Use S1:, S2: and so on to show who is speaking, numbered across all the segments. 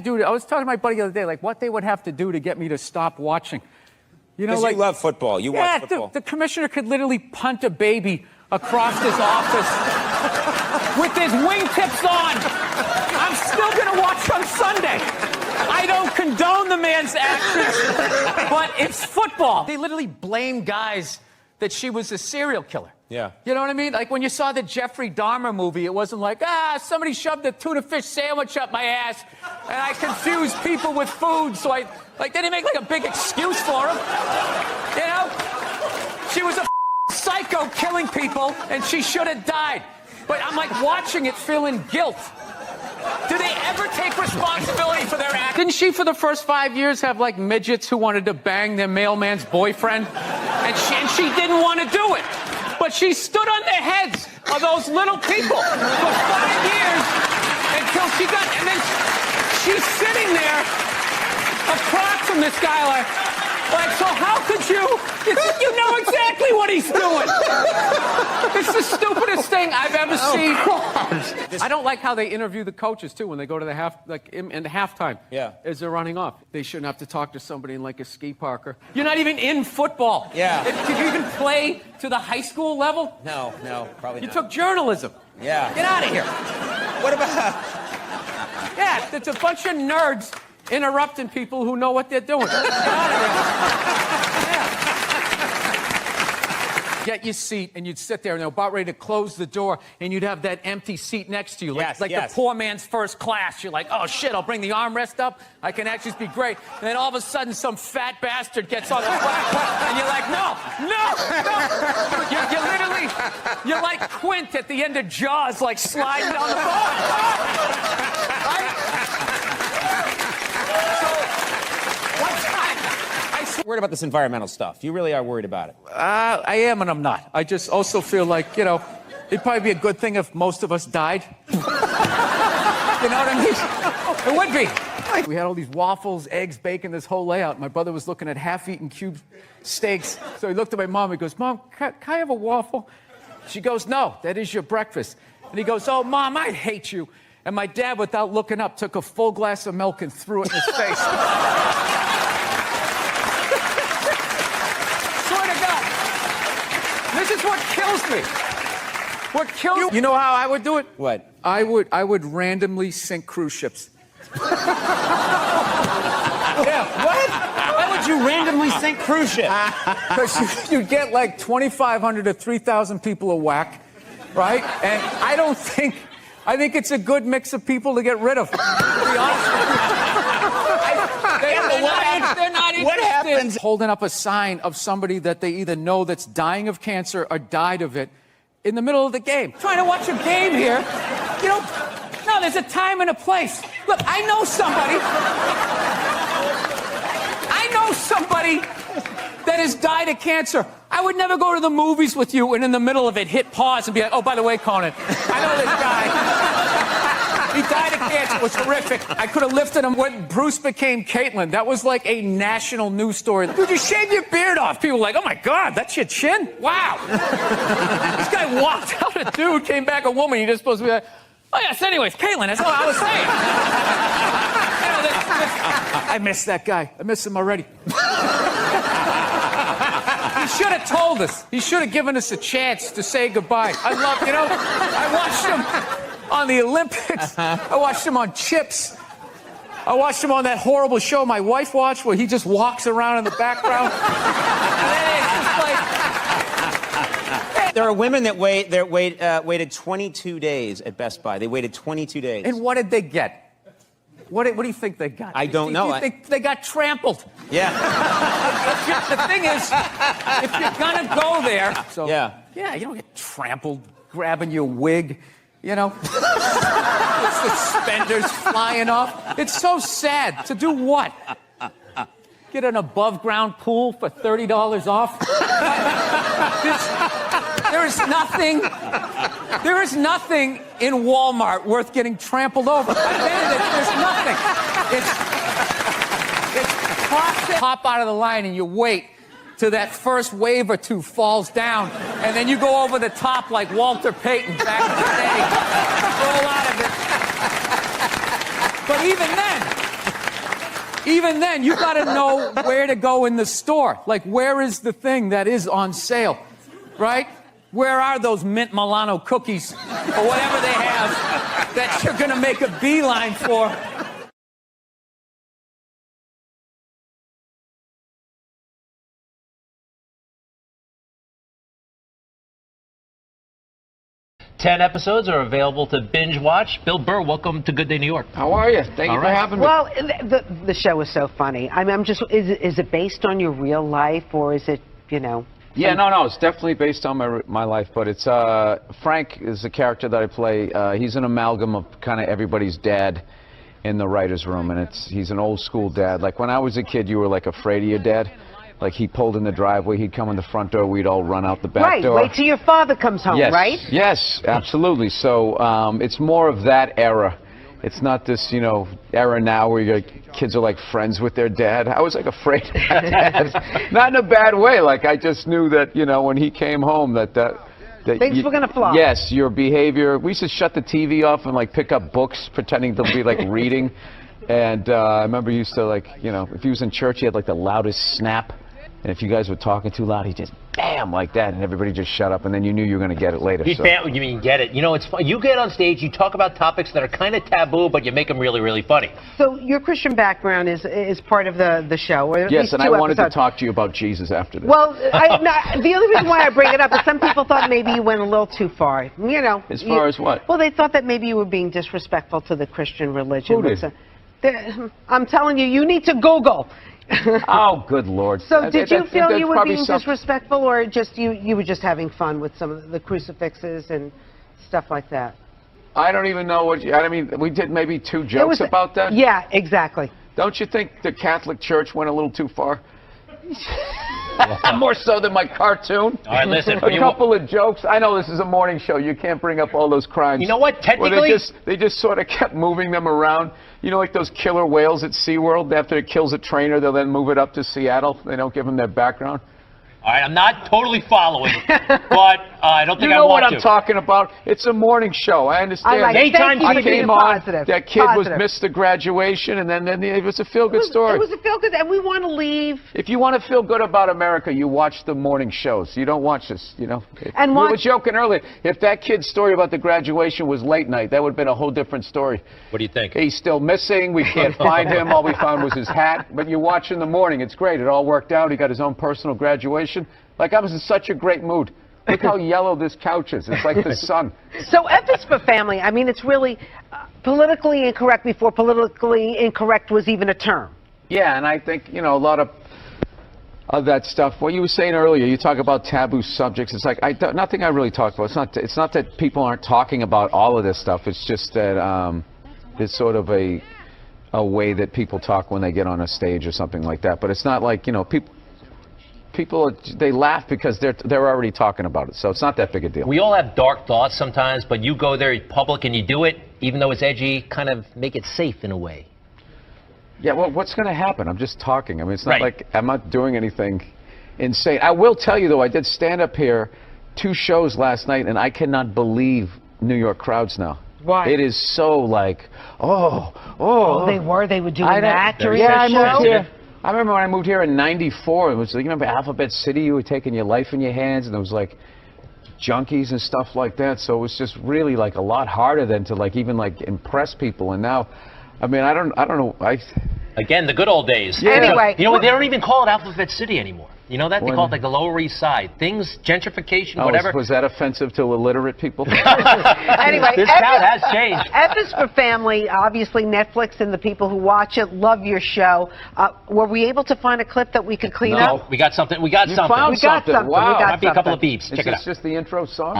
S1: Dude, I was talking to my buddy the other day, like, what they would have to do to get me to stop watching. You know,
S2: like, you love football. You watch football.
S1: The commissioner could literally punt a baby across his office with his wingtips on. I'm still going to watch on Sunday. I don't condone the man's actions, but it's football. They literally blame guys that she was a serial killer.
S2: Yeah.
S1: You know what I mean? Like when you saw the Jeffrey Dahmer movie, it wasn't like, somebody shoved a tuna fish sandwich up my ass and I confused people with food, so they didn't make like a big excuse for him. You know? She was a psycho killing people and she should have died. But I'm like watching it feeling guilt. Do they ever take responsibility for their act? Didn't she, for the first 5 years, have like midgets who wanted to bang their mailman's boyfriend? And she didn't want to do it. But she stood on the heads of those little people for 5 years until she got, and then she's sitting there across from this guy like, so how could you know exactly what he's doing. It's the stupidest thing I've ever seen. I don't like how they interview the coaches, too, when they go to the in the halftime.
S2: Yeah.
S1: As they're running off. They shouldn't have to talk to somebody in like a ski parker. You're not even in football.
S2: Yeah.
S1: Did you even play to the high school level?
S2: No, probably not.
S1: You took journalism.
S2: Yeah.
S1: Get out of here.
S2: What about...
S1: Yeah, it's a bunch of nerds interrupting people who know what they're doing. Get out of here. Yeah. Get your seat, and you'd sit there, and they're about ready to close the door, and you'd have that empty seat next to you, like the poor man's first class. You're like, oh, shit, I'll bring the armrest up. I can actually be great. And then all of a sudden, some fat bastard gets on the front, and you're like, no. You're literally, you're like Quint at the end of Jaws, like sliding down the bar. Right?
S2: Worried about this environmental stuff. You really are worried about it.
S1: I am and I'm not. I just also feel like, you know, it'd probably be a good thing if most of us died. You know what I mean? It would be. We had all these waffles, eggs, bacon, this whole layout. My brother was looking at half-eaten cube steaks. So he looked at my mom. He goes, Mom, can I have a waffle? She goes, no, that is your breakfast. And he goes, oh, Mom, I hate you. And my dad, without looking up, took a full glass of milk and threw it in his face. This is what kills me. What kills you? You know how I would do it?
S2: What?
S1: I would randomly sink cruise ships.
S2: Yeah, what? Why would you randomly sink cruise ships?
S1: Because you'd get like 2,500 to 3,000 people a whack, right? And I think it's a good mix of people to get rid of, to be honest with you. They're not interested.
S2: What happens?
S1: Holding up a sign of somebody that they either know that's dying of cancer or died of it in the middle of the game. Trying to watch a game here. You know, no, there's a time and a place. Look, I know somebody that has died of cancer. I would never go to the movies with you and in the middle of it hit pause and be like, oh, by the way, Conan, I know this guy. He died of cancer. It was horrific. I could have lifted him when Bruce became Caitlyn. That was like a national news story. Dude, you shave your beard off. People were like, oh, my God, that's your chin? Wow. This guy walked out a dude, came back a woman. You're just supposed to be like, oh, yes, anyways, Caitlyn, that's all I was saying. I miss that guy. I miss him already. He should have told us. He should have given us a chance to say goodbye. I watched him on the Olympics. I watched him on Chips. I watched him on that horrible show my wife watched where he just walks around in the background.
S2: There are women that waited 22 days at Best Buy. They waited 22 days.
S1: And what did they get? What do you think they got?
S2: I don't know.
S1: They got trampled.
S2: Yeah.
S1: The thing is, if you're gonna go there,
S2: yeah,
S1: you don't get trampled grabbing your wig, you know, suspenders flying off. It's so sad. To do what? Get an above-ground pool for $30 off? There is nothing in Walmart worth getting trampled over. There's nothing. It's process. Hop out of the line and you wait till that first wave or two falls down, and then you go over the top like Walter Payton back in the day. Roll out of it. But even then, even then, you got to know where to go in the store. Like, where is the thing that is on sale, right? Where are those mint Milano cookies or whatever they have that you're going to make a beeline for?
S3: Ten episodes are available to binge watch. Bill Burr, welcome to Good Day New York.
S4: How are you? Thank you for having me.
S5: Well, the show is so funny. I'm just, is it based on your real life, or is it, you know?
S4: Yeah, no, it's definitely based on my life, but it's, Frank is the character that I play. He's an amalgam of kind of everybody's dad in the writer's room, and he's an old school dad. Like, when I was a kid, you were, like, afraid of your dad. Like, he pulled in the driveway, he'd come in the front door, we'd all run out the back door.
S5: Right, wait till your father comes home,
S4: yes,
S5: right?
S4: Yes, absolutely. So it's more of that era. It's not this, you know, era now where your kids are like friends with their dad. I was like afraid of my dad. Not in a bad way. Like, I just knew that, you know, when he came home that
S5: things were going to fly.
S4: Yes, your behavior. We used to shut the TV off and like pick up books pretending to be like reading. And I remember he used to, like, you know, if he was in church, he had like the loudest snap. And if you guys were talking too loud, he just bam like that, and everybody just shut up, and then you knew you were going to get it later.
S3: You mean get it? You know, it's fun. You get on stage, you talk about topics that are kind of taboo, but you make them really, really funny.
S5: So your Christian background is part of the show. Or at
S4: yes,
S5: least
S4: and I wanted to talk to you about Jesus after this.
S5: Well, the only reason why I bring it up is some people thought maybe you went a little too far. You know.
S4: As far as what?
S5: Well, they thought that maybe you were being disrespectful to the Christian religion.
S4: Who did?
S5: I'm telling you, you need to Google.
S4: Oh, good Lord.
S5: So did you feel you were being disrespectful, or just you were just having fun with some of the crucifixes and stuff like that?
S4: I don't even know what I mean, we did maybe 2 jokes about that.
S5: Yeah, exactly.
S4: Don't you think the Catholic Church went a little too far? More so than my cartoon.
S3: All right, listen.
S4: A couple of jokes. I know this is a morning show. You can't bring up all those crimes.
S3: You know what? Technically,
S4: they just sort of kept moving them around. You know, like those killer whales at SeaWorld. After it kills a trainer, they'll then move it up to Seattle. They don't give them their background.
S3: All right, I'm not totally following, but I don't think
S4: I want to. You know what
S3: I'm
S4: talking about? It's a morning show. I understand.
S5: I
S4: came on.
S5: Positive.
S4: That kid missed the graduation, and then it was a feel-good story.
S5: It was a feel-good, and we want to leave.
S4: If you want to feel good about America, you watch the morning shows. You don't watch this, you know.
S5: And
S4: we were joking earlier. If that kid's story about the graduation was late night, that would have been a whole different story.
S3: What do you think?
S4: He's still missing. We can't find him. All we found was his hat. But you watch in the morning. It's great. It all worked out. He got his own personal graduation. Like, I was in such a great mood. Look how yellow this couch is. It's like the sun. So
S5: F is for family. I mean, it's really politically incorrect before politically incorrect was even a term.
S4: Yeah, and I think, you know, a lot of that stuff. What you were saying earlier, you talk about taboo subjects. It's like, nothing I really talk about. It's not that people aren't talking about all of this stuff. It's just that it's sort of a way that people talk when they get on a stage or something like that. But it's not like, you know, people they laugh because they're already talking about it, so it's not that big a deal.
S3: We all have dark thoughts sometimes, but you go there in public and you do it, even though it's edgy, kind of make it safe in a way.
S4: Yeah, well, what's going to happen? I'm just talking. I mean, it's not like I'm not doing anything insane. I will tell you, though, I did stand up here 2 shows last night, and I cannot believe New York crowds now.
S5: Why?
S4: It is so like, oh.
S5: They were doing that during
S4: the
S5: show?
S4: I moved here. I remember when I moved here in '94. It was, you remember Alphabet City? You were taking your life in your hands, and it was like junkies and stuff like that. So it was just really like a lot harder than to like even like impress people. And now, I mean, I don't know.
S3: Again, the good old days.
S5: Yeah. Anyway,
S3: you know what? They don't even call it Alphabet City anymore. You know that? They call it like the Lower East Side. Things, gentrification, whatever.
S4: Was that offensive to illiterate people?
S5: Anyway,
S3: this town has changed.
S5: F is for family. Obviously, Netflix and the people who watch it love your show. Were we able to find a clip that we could clean up?
S3: No, we got something. We got something.
S4: Found something. Wow.
S3: Might be a couple of beeps. Check it out.
S4: Is this just the intro song?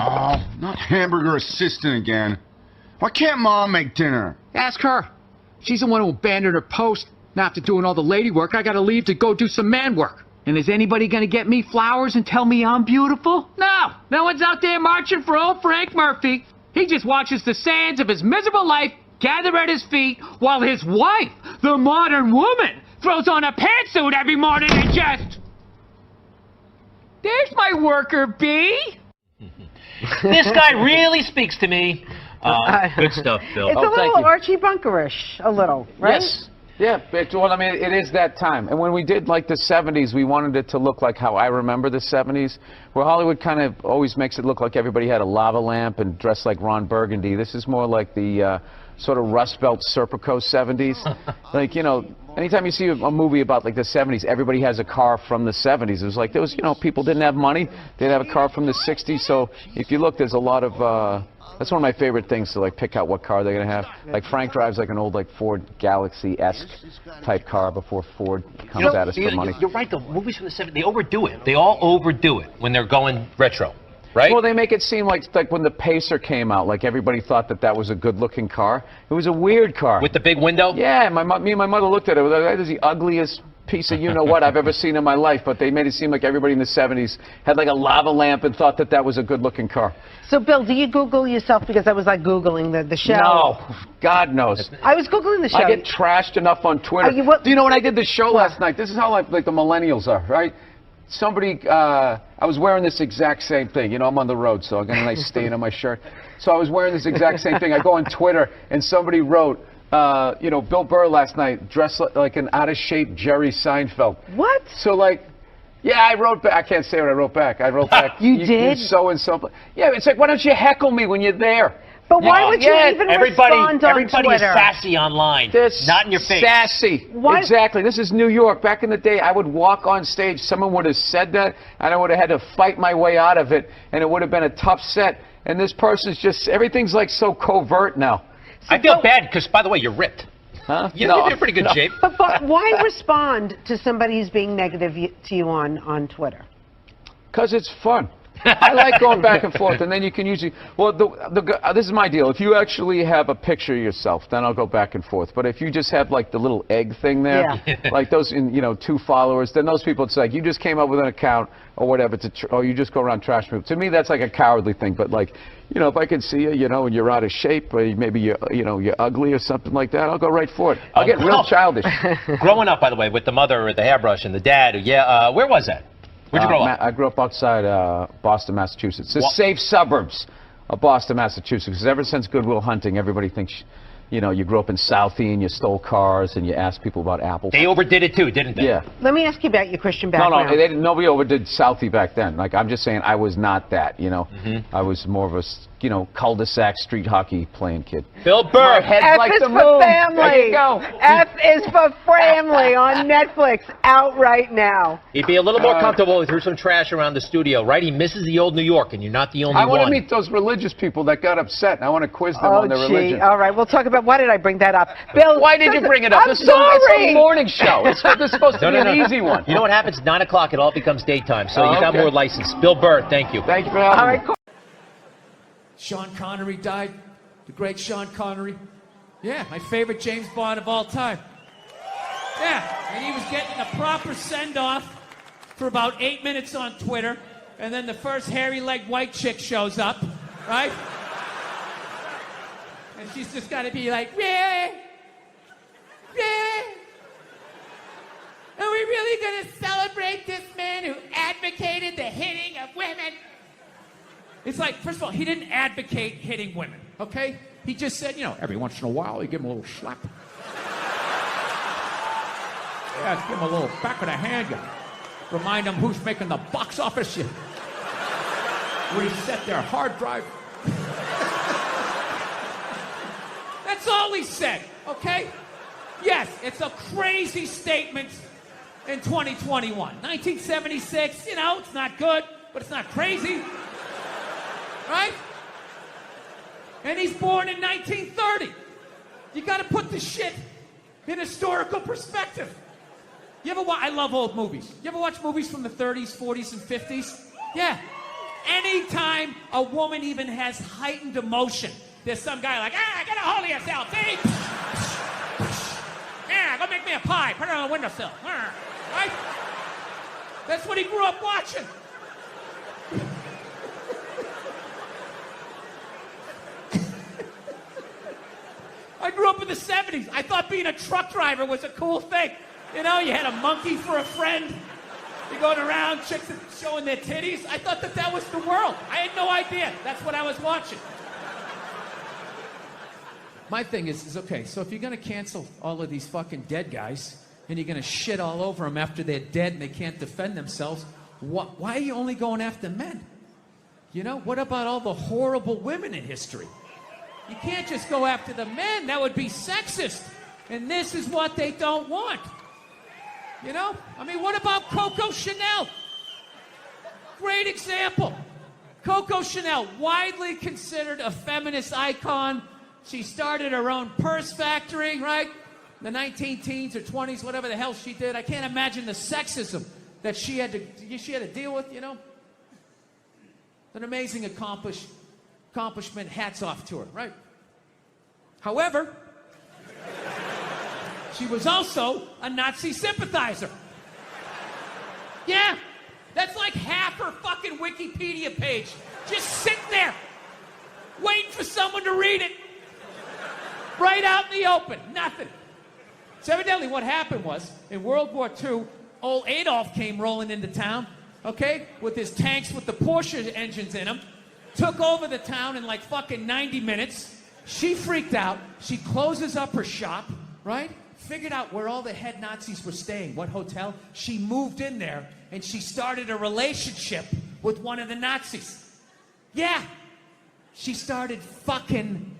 S6: Not hamburger assistant again. Why can't Mom make dinner?
S7: Ask her. She's the one who abandoned her post. Now after doing all the lady work, I gotta leave to go do some man work. And is anybody gonna get me flowers and tell me I'm beautiful? No. No one's out there marching for old Frank Murphy. He just watches the sands of his miserable life gather at his feet while his wife, the modern woman, throws on a pantsuit every morning and just... There's my worker bee.
S3: This guy really speaks to me. Good stuff, Bill.
S5: It's a little Archie Bunkerish, a little, right?
S3: Yes.
S4: Yeah, well, I mean, it is that time. And when we did, like, the 70s, we wanted it to look like how I remember the 70s, where Hollywood kind of always makes it look like everybody had a lava lamp and dressed like Ron Burgundy. This is more like the sort of Rust Belt Serpico 70s. Like, you know, anytime you see a movie about, like, the 70s, everybody has a car from the 70s. It was like, there was, you know, people didn't have money. They'd have a car from the 60s. So if you look, there's a lot of... That's one of my favorite things to, like, pick out what car they're going to have. Like, Frank drives, like, an old, like, Ford Galaxy-esque type car before Ford comes at us for money.
S3: You're right, though. Movies from the 70s, they overdo it. They all overdo it when they're going retro, right?
S4: Well, they make it seem like when the Pacer came out, like, everybody thought that was a good-looking car. It was a weird car.
S3: With the big window?
S4: Yeah, me and my mother looked at it. That is the ugliest piece of you-know-what I've ever seen in my life. But they made it seem like everybody in the 70s had, like, a lava lamp and thought that was a good-looking car.
S5: So, Bill, do you Google yourself? Because I was, like, Googling the show.
S4: No, God knows.
S5: I was Googling the show.
S4: I get trashed enough on Twitter. Do you know when I did the show last night? This is how, like the millennials are, right? Somebody, I was wearing this exact same thing. You know, I'm on the road, so I got a nice stain on my shirt. So I was wearing this exact same thing. I go on Twitter, and somebody wrote, you know, Bill Burr last night dressed like an out-of-shape Jerry Seinfeld.
S5: What?
S4: So, like, yeah, I wrote back. I can't say what I wrote back. I wrote back.
S5: You did?
S4: So-and-so. Yeah, it's like, why don't you heckle me when you're there?
S5: But why would you even respond on Twitter?
S3: Everybody is sassy online, not in your face.
S4: Sassy. Why? Exactly. This is New York. Back in the day, I would walk on stage. Someone would have said that, and I would have had to fight my way out of it, and it would have been a tough set. And this person's just, everything's like so covert now.
S3: So I feel bad because, by the way, you're ripped.
S4: Huh?
S3: You're in pretty good shape.
S5: But why respond to somebody who's being negative to you on Twitter?
S4: Because it's fun. I like going back and forth, and then you can usually... Well, this is my deal. If you actually have a picture of yourself, then I'll go back and forth. But if you just have, like, the little egg thing there, like those, you know, 2 followers, then those people, it's like, you just came up with an account or whatever, or you just go around trash people. To me, that's like a cowardly thing. But, like, you know, if I can see you, you know, and you're out of shape, or maybe you're ugly or something like that, I'll go right for it. I'll get real childish.
S3: Growing up, by the way, with the mother with the hairbrush and the dad, where was that? Where'd you grow up?
S4: I grew up outside Boston, Massachusetts. The safe suburbs of Boston, Massachusetts. Because ever since Good Will Hunting, everybody thinks, you know, you grew up in Southie and you stole cars and you asked people about apples.
S3: They overdid it too, didn't they?
S4: Yeah.
S5: Let me ask you about your Christian background.
S4: No, nobody overdid Southie back then. Like, I'm just saying I was not that, you know. I was more of a, you know, cul-de-sac street hockey playing kid.
S3: Bill Burr.
S5: F
S4: like
S5: is
S4: the
S5: for
S4: moon.
S5: family.
S4: There you go.
S5: F is for family on Netflix, out right now.
S3: He'd be a little more comfortable if he threw some trash around the studio, right? He misses the old New York, and you're not the only one.
S4: I want to meet those religious people that got upset, and I want to quiz them on their religion.
S5: All right, we'll talk about, why did I bring that up? Bill,
S4: why did you bring it up?
S5: I'm sorry.
S4: It's a morning show. It's supposed to be an easy one.
S3: You know what happens? 9 o'clock, it all becomes daytime, so you got more license. Bill Burr, thank you.
S4: Thank you for having me.
S1: Sean Connery died. The great Sean Connery. Yeah, my favorite James Bond of all time. Yeah, and he was getting a proper send-off for about 8 minutes on Twitter, and then the first hairy-legged white chick shows up, right? And she's just got to be like, really? Really? Are we really going to celebrate this man who advocated the hitting of women? It's like, first of all, he didn't advocate hitting women, okay? He just said, you know, every once in a while, you give him a little slap. Yeah, give him a little back of the hand. You remind them who's making the box office. You reset their hard drive. That's all he said, okay? Yes, it's a crazy statement in 2021. 1976, you know, it's not good, but it's not crazy. Right? And he's born in 1930. You got to put the shit in historical perspective. You ever watch? I love old movies. You ever watch movies from the 30s, 40s, and 50s? Yeah. Anytime a woman even has heightened emotion, there's some guy like, get a hold of yourself, see? Yeah, go make me a pie. Put it on the windowsill. Right? That's what he grew up watching. I grew up in the 70s. I thought being a truck driver was a cool thing. You know, you had a monkey for a friend. You're going around, chicks showing their titties. I thought that was the world. I had no idea. That's what I was watching. my thing is okay, so if you're going to cancel all of these fucking dead guys and you're going to shit all over them after they're dead and they can't defend themselves, why are you only going after men? You know, what about all the horrible women in history? You can't just go after the men. That would be sexist. And this is what they don't want. You know? I mean, what about Coco Chanel? Great example. Coco Chanel, widely considered a feminist icon. She started her own purse factory, right? The 19-teens or 20s, whatever the hell she did. I can't imagine the sexism that she had to deal with, you know? An amazing accomplishment. Hats off to her, right? However, she was also a Nazi sympathizer. Yeah, that's like half her fucking Wikipedia page. Just sitting there, waiting for someone to read it. Right out in the open, nothing. So evidently what happened was, in World War II, old Adolf came rolling into town, okay, with his tanks with the Porsche engines in them, took over the town in like fucking 90 minutes. She freaked out. She closes up her shop, right? Figured out where all the head Nazis were staying, what hotel. She moved in there, and she started a relationship with one of the Nazis. Yeah, she started fucking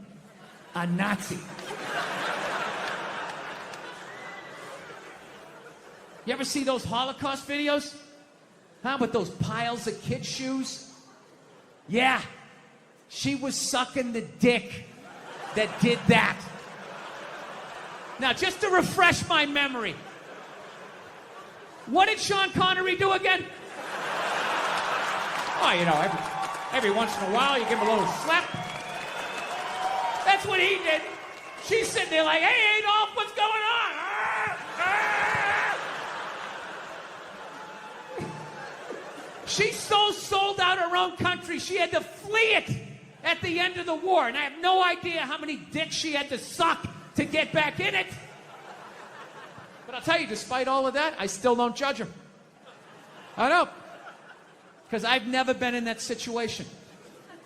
S1: a Nazi. You ever see those Holocaust videos? Huh, with those piles of kid shoes? Yeah, she was sucking the dick that did that. Now, just to refresh my memory, what did Sean Connery do again? Oh, you know, every once in a while you give him a little slap. That's what he did. She's sitting there like, hey, Adolf, what's going on? She so sold out her own country, she had to flee it at the end of the war. And I have no idea how many dicks she had to suck to get back in it. But I'll tell you, despite all of that, I still don't judge her. I don't. Because I've never been in that situation.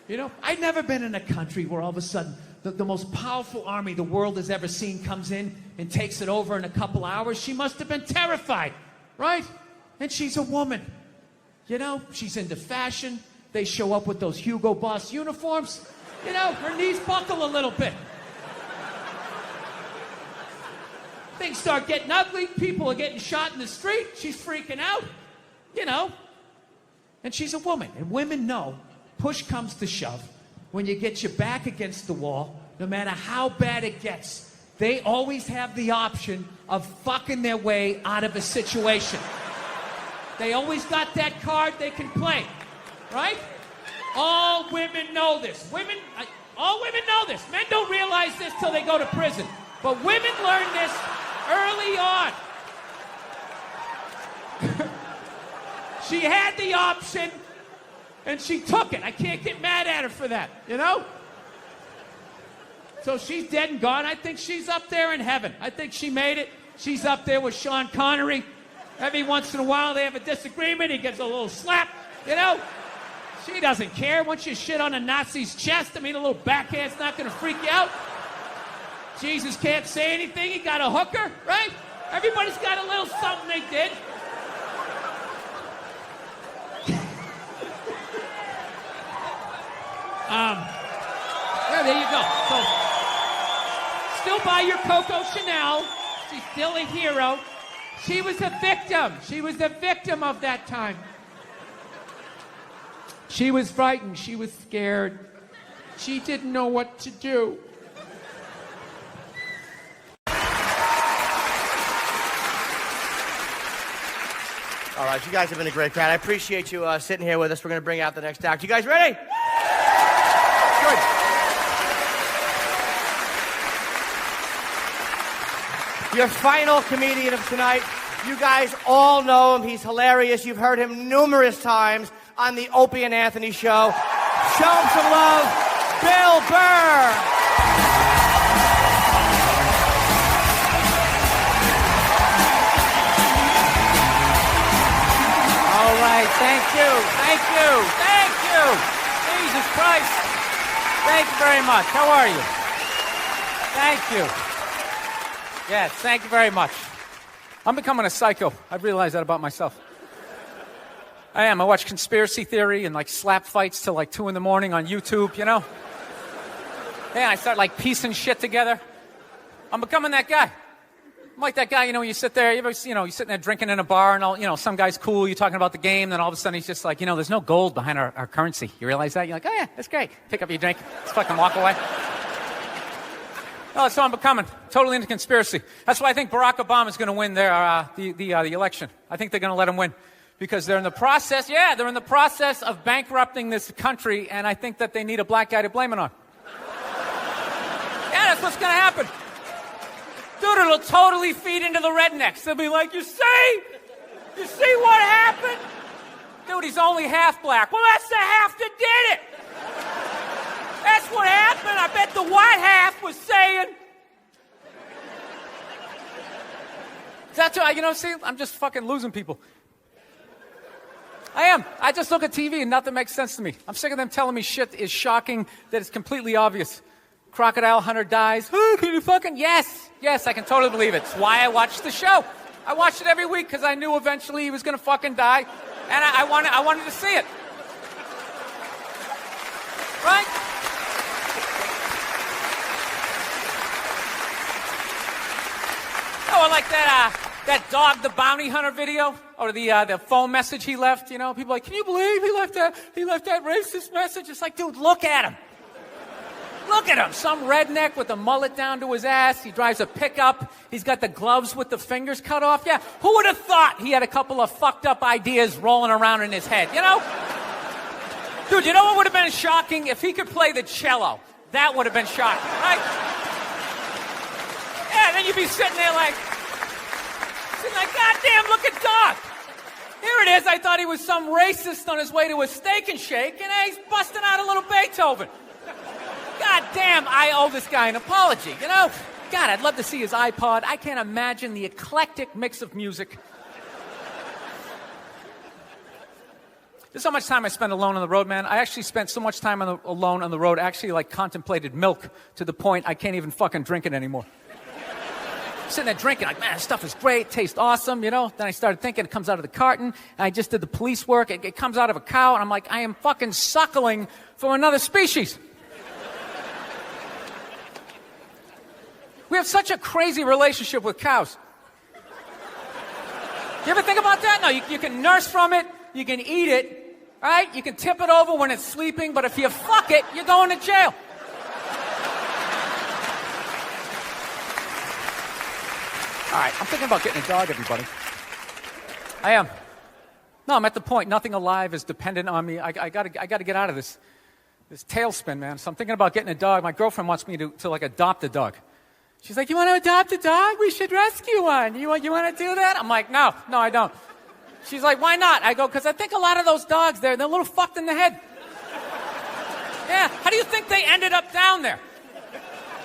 S1: You know, I've never been in a country where all of a sudden the most powerful army the world has ever seen comes in and takes it over in a couple hours. She must have been terrified, right? And she's a woman. You know, she's into fashion. They show up with those Hugo Boss uniforms. You know, her knees buckle a little bit. Things start getting ugly. People are getting shot in the street. She's freaking out. You know. And she's a woman. And women know, push comes to shove, when you get your back against the wall, no matter how bad it gets, they always have the option of fucking their way out of a situation. They always got that card they can play, right? All women know this. All women know this. Men don't realize this till they go to prison. But women learn this early on. She had the option, and she took it. I can't get mad at her for that, you know? So she's dead and gone. I think she's up there in heaven. I think she made it. She's up there with Sean Connery. Every once in a while, they have a disagreement. He gives a little slap, you know? She doesn't care. Once you shit on a Nazi's chest, I mean, a little backhand's not going to freak you out. Jesus can't say anything. He got a hooker, right? Everybody's got a little something they did. Yeah, there you go. So, still buy your Coco Chanel. She's still a hero. She was a victim. She was the victim of that time. She was frightened. She was scared. She didn't know what to do.
S8: All right, you guys have been a great crowd. I appreciate you sitting here with us. We're going to bring out the next act. You guys ready? Good. Your final comedian of tonight. You guys all know him. He's hilarious. You've heard him numerous times on the Opie and Anthony show. Show him some love, Bill Burr.
S1: All right, thank you. Jesus Christ. Thank you very much. How are you? Thank you. Yes, thank you very much. I'm becoming a psycho. I realize that about myself. I am. I watch conspiracy theory and like slap fights till like 2 a.m. on YouTube, you know? Yeah, I start like piecing shit together. I'm becoming that guy. I'm like that guy, you know, you sit there, you're sitting there drinking in a bar and all, you know, some guy's cool, you're talking about the game, then all of a sudden he's just like, you know, there's no gold behind our currency. You realize that? You're like, oh yeah, that's great. Pick up your drink, just fucking walk away. Oh, that's what I'm becoming. Totally into conspiracy. That's why I think Barack Obama is going to win the election. I think they're going to let him win. Because they're in the process of bankrupting this country, and I think that they need a black guy to blame it on. Yeah, that's what's going to happen. Dude, it'll totally feed into the rednecks. They'll be like, you see what happened? Dude, he's only half black. Well, that's the half that did it. That's what happened. I bet the white half was saying. That's what, you know, see, I'm just fucking losing people. I am. I just look at TV and nothing makes sense to me. I'm sick of them telling me shit is shocking that it's completely obvious. Crocodile hunter dies. Oh, can you fucking... Yes, I can totally believe it. It's why I watched the show. I watched it every week because I knew eventually he was going to fucking die, and I wanted to see it. Right? Oh, I like that dog, the bounty hunter video, or the phone message he left. You know, people are like, can you believe he left that racist message? It's like, dude, look at him. Look at him. Some redneck with a mullet down to his ass. He drives a pickup. He's got the gloves with the fingers cut off. Yeah, who would have thought he had a couple of fucked up ideas rolling around in his head, you know? Dude, you know what would have been shocking? If he could play the cello. That would have been shocking, right? Yeah, then you'd be sitting there like, goddamn, look at Doc. Here it is. I thought he was some racist on his way to a steak and shake, and he's busting out a little Beethoven. God damn, I owe this guy an apology, you know? God, I'd love to see his iPod. I can't imagine the eclectic mix of music. There's so much time I spend alone on the road, man. I actually spent so much time alone on the road, I actually like contemplated milk to the point I can't even fucking drink it anymore. Sitting there drinking, like, man, this stuff is great, tastes awesome, you know? Then I started thinking, it comes out of the carton, and I just did the police work, it comes out of a cow, and I'm like, I am fucking suckling from another species. We have such a crazy relationship with cows. You ever think about that? No, you can nurse from it, you can eat it, right? You can tip it over when it's sleeping, but if you fuck it, you're going to jail. All right, I'm thinking about getting a dog, everybody. I am. No, I'm at the point. Nothing alive is dependent on me. I gotta get out of this tailspin, man. So I'm thinking about getting a dog. My girlfriend wants me to like adopt a dog. She's like, you want to adopt a dog? We should rescue one. You want to do that? I'm like, no, I don't. She's like, why not? I go, because I think a lot of those dogs, they're a little fucked in the head. Yeah, how do you think they ended up down there?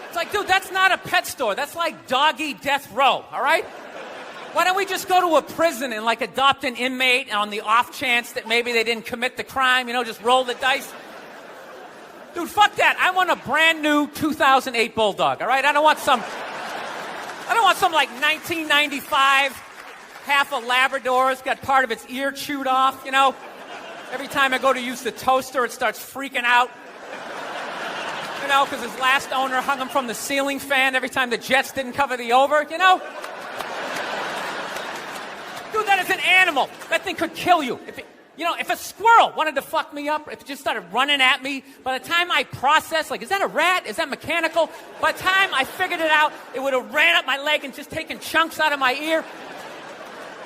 S1: It's like, dude, that's not a pet store. That's like doggy death row, all right? Why don't we just go to a prison and like adopt an inmate on the off chance that maybe they didn't commit the crime, you know, just roll the dice? Dude, fuck that. I want a brand new 2008 Bulldog, all right? I don't want some like 1995, half a Labrador. It's got part of its ear chewed off, you know? Every time I go to use the toaster, it starts freaking out. You know, because his last owner hung him from the ceiling fan every time the Jets didn't cover the over, you know? Dude, that is an animal. That thing could kill you. If a squirrel wanted to fuck me up, if it just started running at me, by the time I processed, like, is that a rat? Is that mechanical? By the time I figured it out, it would have ran up my leg and just taken chunks out of my ear.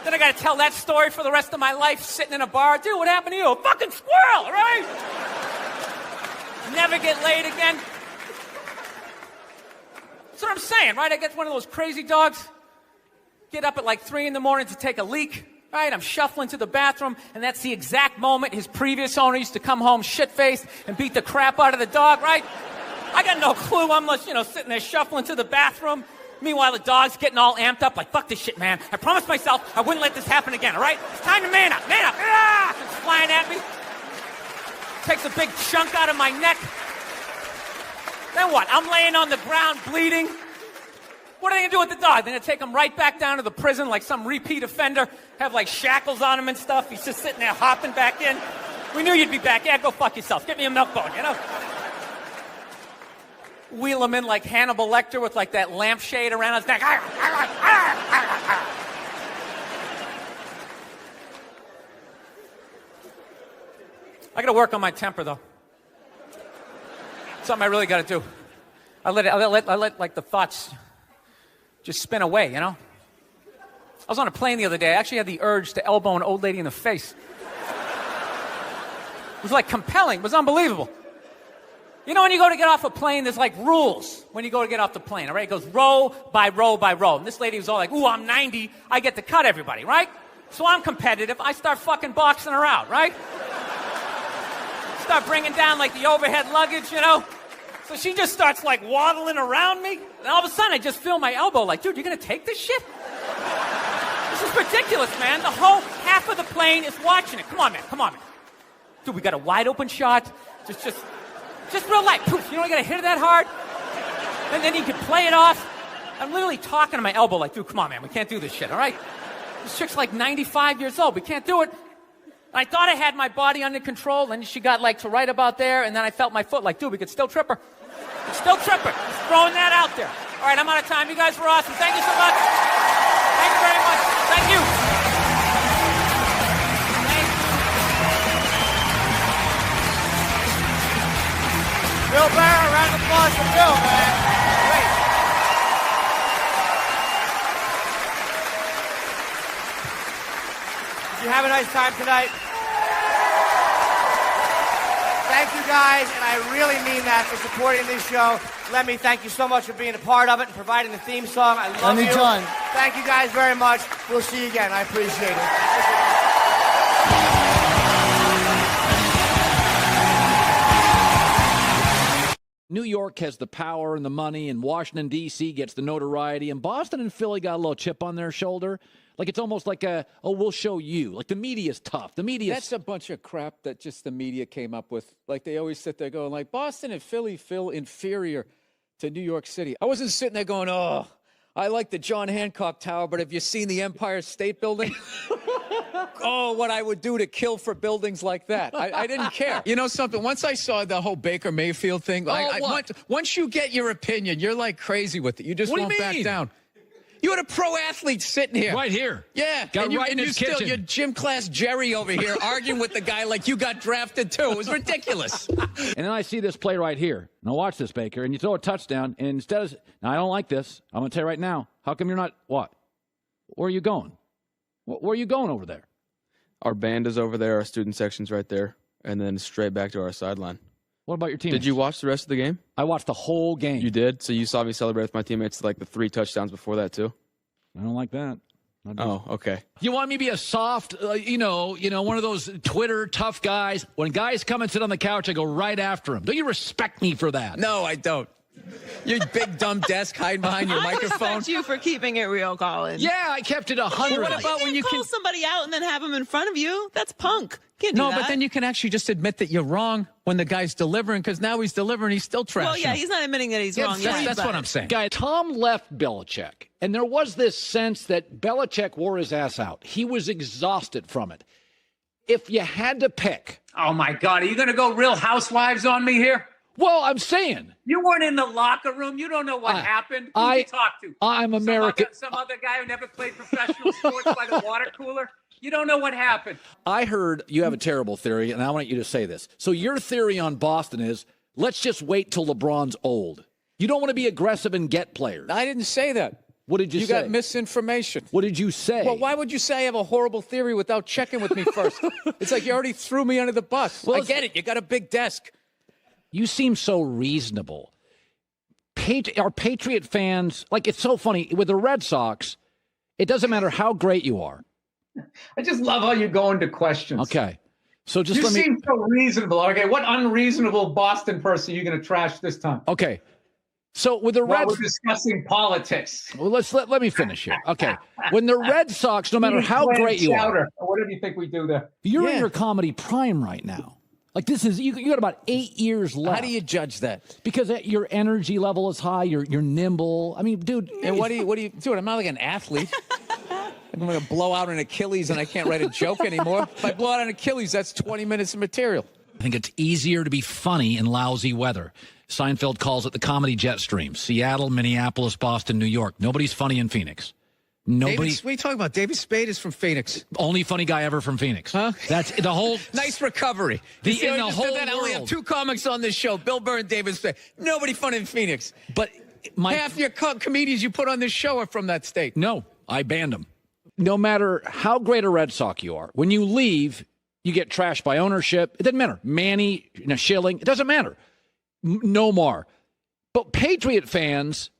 S1: Then I got to tell that story for the rest of my life, sitting in a bar. Dude, what happened to you? A fucking squirrel, right? Never get laid again. That's what I'm saying, right? I get one of those crazy dogs, get up at like 3 a.m. to take a leak. Right, I'm shuffling to the bathroom, and that's the exact moment his previous owner used to come home shit-faced and beat the crap out of the dog, right? I got no clue. I'm just, sitting there shuffling to the bathroom. Meanwhile, the dog's getting all amped up, like, fuck this shit, man. I promised myself I wouldn't let this happen again, all right? It's time to man up, man up. Ah! It's flying at me. Takes a big chunk out of my neck. Then what? I'm laying on the ground bleeding. What are they going to do with the dog? They're going to take him right back down to the prison like some repeat offender, have like shackles on him and stuff. He's just sitting there hopping back in. We knew you'd be back. Yeah, go fuck yourself. Get me a milk bone, you know? Wheel him in like Hannibal Lecter with like that lampshade around his neck. I got to work on my temper, though. Something I really got to do. I let like the thoughts just spin away, you know? I was on a plane the other day. I actually had the urge to elbow an old lady in the face. It was like compelling. It was unbelievable. You know, when you go to get off a plane, there's like rules when you go to get off the plane, all right? It goes row by row by row. And this lady was all like, ooh, I'm 90. I get to cut everybody, right? So I'm competitive. I start fucking boxing her out, right? Start bringing down like the overhead luggage, you know? So she just starts like waddling around me. And all of a sudden I just feel my elbow like, dude, you're going to take this shit? This is ridiculous, man. The whole half of the plane is watching it. Come on, man. Come on, man. Dude, we got a wide open shot. Just real light. Poof. You don't got to hit it that hard. And then you can play it off. I'm literally talking to my elbow like, dude, come on, man. We can't do this shit, all right? This chick's like 95 years old. We can't do it. I thought I had my body under control, and she got like to right about there, and then I felt my foot like, dude, we could still trip her. Still trip her. Just throwing that out there. All right, I'm out of time. You guys were awesome. Thank you so much. Thank you very much. Thank you.
S8: Bill Burr, a round of applause for Bill, man. Great. Did you have a nice time tonight? Thank you guys, and I really mean that for supporting this show. Let me thank you so much for being a part of it and providing the theme song. I love you.
S9: Anytime.
S8: Thank you guys very much. We'll see you again. I appreciate it.
S10: New York has the power and the money, and Washington, D.C. gets the notoriety, and Boston and Philly got a little chip on their shoulder. Like, it's almost like we'll show you. Like, the media's tough. The media's...
S11: That's a bunch of crap that just the media came up with. Like, they always sit there going, like, Boston and Philly feel inferior to New York City. I wasn't sitting there going, oh, I like the John Hancock Tower, but have you seen the Empire State Building? Oh, what I would do to kill for buildings like that. I didn't care. You know something? Once I saw the whole Baker Mayfield thing, once you get your opinion, you're like crazy with it. You just won't back down. You had a pro athlete sitting here.
S10: Right here.
S11: Yeah.
S10: Got right in his kitchen.
S11: You're gym class Jerry over here arguing with the guy like you got drafted too. It was ridiculous.
S10: And then I see this play right here. Now watch this, Baker. And you throw a touchdown, and instead of... Now, I don't like this. I'm going to tell you right now. How come you're not... What? Where are you going? Where are you going over there?
S12: Our band is over there. Our student section's right there. And then straight back to our sideline.
S10: What about your teammates?
S12: Did you watch the rest of the game?
S10: I watched the whole game.
S12: You did? So you saw me celebrate with my teammates like the 3 touchdowns before that too?
S10: I don't like that.
S12: Oh, okay.
S10: You want me to be a soft, one of those Twitter tough guys? When guys come and sit on the couch, I go right after them. Don't you respect me for that?
S11: No, I don't. Your big dumb desk hiding behind your microphone.
S13: I respect you for keeping it real, Colin.
S10: Yeah, I kept it 100.
S13: What about when you call somebody out and then have them in front of you? That's punk. Can't do that.
S11: But then you can actually just admit that you're wrong when the guy's delivering, because now he's delivering, he's still trashing.
S13: Well, yeah, he's not admitting that he's wrong.
S11: That's what I'm saying.
S10: Guy, Tom left Belichick, and there was this sense that Belichick wore his ass out. He was exhausted from it. If you had to pick...
S1: Oh, my God. Are you going to go Real Housewives on me here?
S10: Well, I'm saying.
S1: You weren't in the locker room. You don't know what happened. Who did you talk to?
S10: I'm American.
S1: Some other guy who never played professional sports by the water cooler? You don't know what happened.
S10: I heard you have a terrible theory, and I want you to say this. So your theory on Boston is, let's just wait till LeBron's old. You don't want to be aggressive and get players.
S11: I didn't say that.
S10: What did you say?
S11: You got misinformation.
S10: What did you say?
S11: Well, why would you say I have a horrible theory without checking with me first? It's like you already threw me under the bus. Well, I get it. You got a big desk.
S10: You seem so reasonable. Our Patriot fans, like, it's so funny. With the Red Sox, it doesn't matter how great you are.
S14: I just love how you go into questions.
S10: Okay. So just
S14: you seem so reasonable. Okay, what unreasonable Boston person are you going to trash this time?
S10: Okay. So with the Red
S14: Sox, we're discussing politics.
S10: Well, let me finish here. Okay. When the Red Sox, no matter how great you are.
S14: What do you think we do there?
S10: You're in your comedy prime right now. Like this is you got about 8 years left.
S11: How do you judge that?
S10: Because your energy level is high. You're nimble. I mean, dude.
S11: And what do you do? I'm not like an athlete. I'm going to blow out an Achilles and I can't write a joke anymore. If I blow out an Achilles, that's 20 minutes of material.
S10: I think it's easier to be funny in lousy weather. Seinfeld calls it the comedy jet stream. Seattle, Minneapolis, Boston, New York. Nobody's funny in Phoenix. Nobody.
S11: What are you talking about? David Spade is from Phoenix.
S10: Only funny guy ever from Phoenix. Huh? That's the whole.
S11: Nice recovery.
S10: In the whole world.
S11: I only have 2 comics on this show, Bill Burr and David Spade. Nobody funny in Phoenix.
S10: But
S11: half your comedians you put on this show are from that state.
S10: No, I banned them. No matter how great a Red Sox you are, when you leave, you get trashed by ownership. It doesn't matter. Manny, Schilling, it doesn't matter. No more. But Patriot fans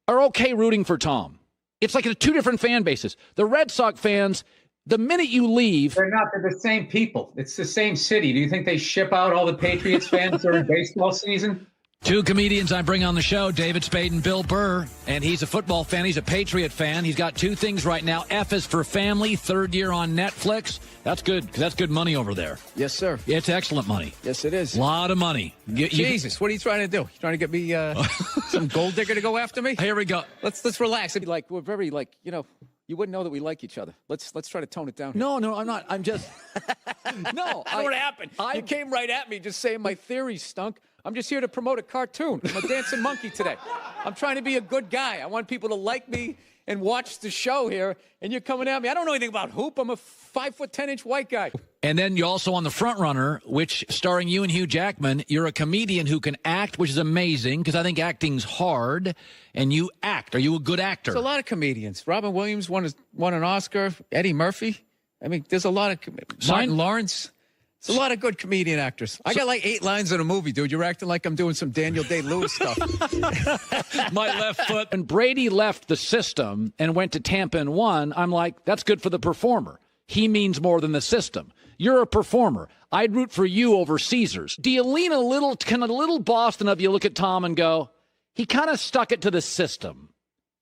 S10: are okay rooting for Tom. It's like 2 different fan bases. The Red Sox fans, the minute you leave...
S14: They're not. They're the same people. It's the same city. Do you think they ship out all the Patriots fans during baseball season?
S10: 2 comedians I bring on the show, David Spade and Bill Burr. And he's a football fan. He's a Patriot fan. He's got 2 things right now. F is for Family, 3rd year on Netflix. That's good, because that's good money over there.
S11: Yes, sir.
S10: It's excellent money.
S11: Yes, it is.
S10: A lot of money.
S11: Jesus, what are you trying to do? You trying to get me some gold digger to go after me?
S10: Here we go.
S11: Let's relax. We're very you wouldn't know that we like each other. Let's try to tone it down.
S10: No, I'm not. I'm just.
S11: No, I know what happened. You came right at me just saying my theory stunk. I'm just here to promote a cartoon. I'm a dancing monkey today. I'm trying to be a good guy. I want people to like me and watch the show here, and you're coming at me. I don't know anything about hoop. I'm a 5'10" white guy.
S10: And then you're also on The Front Runner, which starring you and Hugh Jackman. You're a comedian who can act, which is amazing, because I think acting's hard, and you act. Are you a good actor?
S11: There's a lot of comedians. Robin Williams won an Oscar. Eddie Murphy. I mean, there's a lot of Martin Lawrence. There's a lot of good comedian actors. I got like 8 lines in a movie, dude. You're acting like I'm doing some Daniel Day-Lewis stuff.
S10: My left foot. And Brady left the system and went to Tampa and won. I'm like, that's good for the performer. He means more than the system. You're a performer. I'd root for you over Caesars. Do you lean can a little Boston of you look at Tom and go, he kind of stuck it to the system.